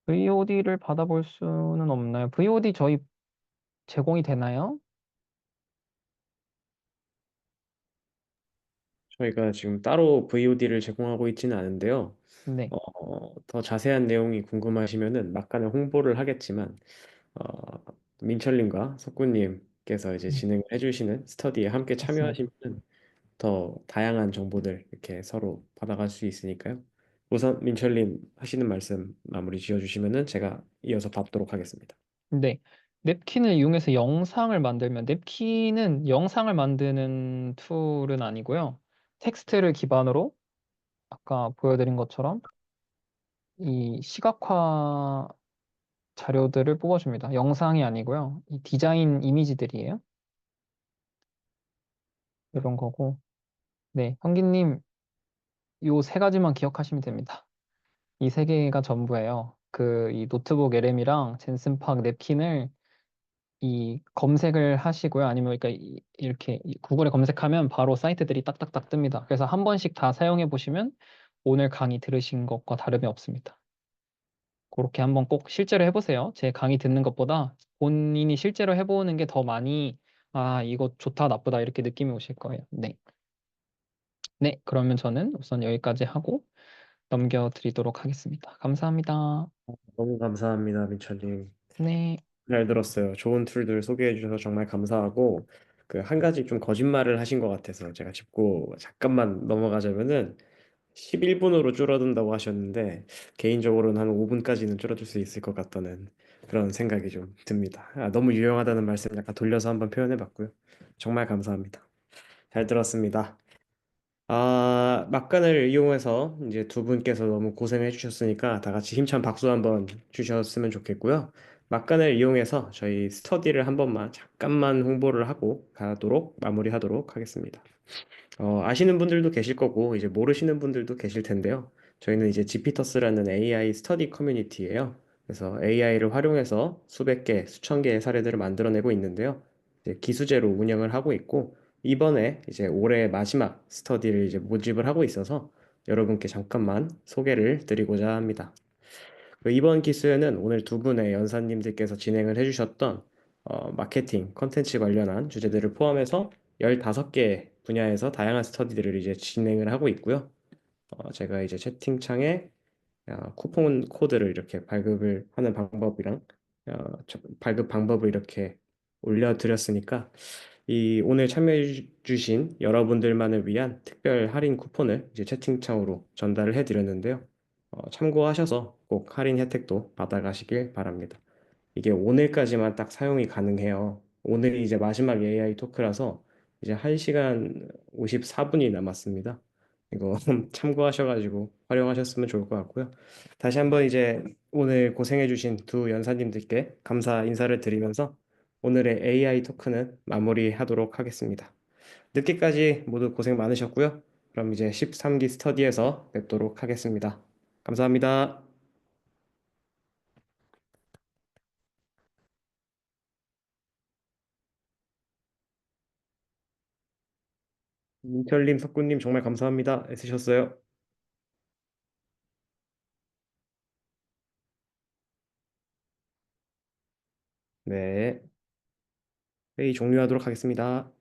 VOD를 받아볼 수는 없나요? VOD 저희 제공이 되나요? 저희가 지금 따로 VOD를 제공하고 있지는 않은데요. 네, 더 자세한 내용이 궁금하시면은 막간에 홍보를 하겠지만 어, 민철님과 석구님께서 이제 네, 진행을 해주시는 스터디에 함께 맞습니다. 참여하시면 더 다양한 정보들 이렇게 서로 받아갈 수 있으니까요. 우선 민철님 하시는 말씀 마무리 지어주시면은 제가 이어서 받도록 하겠습니다. 네, 냅킨을 이용해서 영상을 만들면 냅킨은 영상을 만드는 툴은 아니고요. 텍스트를 기반으로 아까 보여드린 것처럼 이 시각화 자료들을 뽑아줍니다. 영상이 아니고요. 이 디자인 이미지들이에요. 이런 거고. 네, 형기님, 요 세 가지만 기억하시면 됩니다. 이 세 개가 전부예요. 이 노트북 LM이랑 젠슨팍 냅킨을 이 검색을 하시고요. 아니면 그러니까 이렇게 구글에 검색하면 바로 사이트들이 딱딱딱 뜹니다. 그래서 한 번씩 다 사용해 보시면 오늘 강의 들으신 것과 다름이 없습니다. 그렇게 한번 꼭 실제로 해보세요. 제 강의 듣는 것보다 본인이 실제로 해보는 게 더 많이, 아, 이거 좋다, 나쁘다, 이렇게 느낌이 오실 거예요. 네. 네, 그러면 저는 우선 여기까지 하고 넘겨드리도록 하겠습니다. 감사합니다. 너무 감사합니다, 민철님. 네, 잘 들었어요. 좋은 툴들 소개해 주셔서 정말 감사하고 그 한 가지 좀 거짓말을 하신 것 같아서 제가 짚고 잠깐만 넘어가자면은 11분으로 줄어든다고 하셨는데 개인적으로는 한 5분까지는 줄어들 수 있을 것 같다는 그런 생각이 좀 듭니다. 너무 유용하다는 말씀 약간 돌려서 한번 표현해 봤고요. 정말 감사합니다. 잘 들었습니다. 막간을 이용해서 이제 두 분께서 너무 고생해 주셨으니까 다 같이 힘찬 박수 한번 주셨으면 좋겠고요. 막간을 이용해서 저희 스터디를 한 번만 잠깐만 홍보를 하고 가도록 마무리하도록 하겠습니다. 아시는 분들도 계실 거고 이제 모르시는 분들도 계실 텐데요. 저희는 이제 지피터스라는 AI 스터디 커뮤니티예요. 그래서 AI를 활용해서 수백 개, 수천 개의 사례들을 만들어내고 있는데요. 이제 기수제로 운영을 하고 있고 이번에 이제 올해 마지막 스터디를 이제 모집을 하고 있어서 여러분께 잠깐만 소개를 드리고자 합니다. 이번 기수에는 오늘 두 분의 연사님들께서 진행을 해주셨던 마케팅, 컨텐츠 관련한 주제들을 포함해서 15개 분야에서 다양한 스터디들을 이제 진행을 하고 있고요. 제가 이제 채팅창에 쿠폰 코드를 이렇게 발급을 하는 방법이랑 발급 방법을 이렇게 올려드렸으니까 이 오늘 참여해 주신 여러분들만을 위한 특별 할인 쿠폰을 이제 채팅창으로 전달을 해 드렸는데요. 참고하셔서 꼭 할인 혜택도 받아가시길 바랍니다. 이게 오늘까지만 딱 사용이 가능해요. 오늘이 이제 마지막 AI 토크라서 이제 1시간 54분이 남았습니다. 이거 참고하셔가지고 활용하셨으면 좋을 것 같고요. 다시 한번 이제 오늘 고생해주신 두 연사님들께 감사 인사를 드리면서 오늘의 AI 토크는 마무리하도록 하겠습니다. 늦게까지 모두 고생 많으셨고요. 그럼 이제 13기 스터디에서 뵙도록 하겠습니다. 감사합니다. 민철님, 석구님 정말 감사합니다. 애쓰셨어요. 네. 회의 종료하도록 하겠습니다.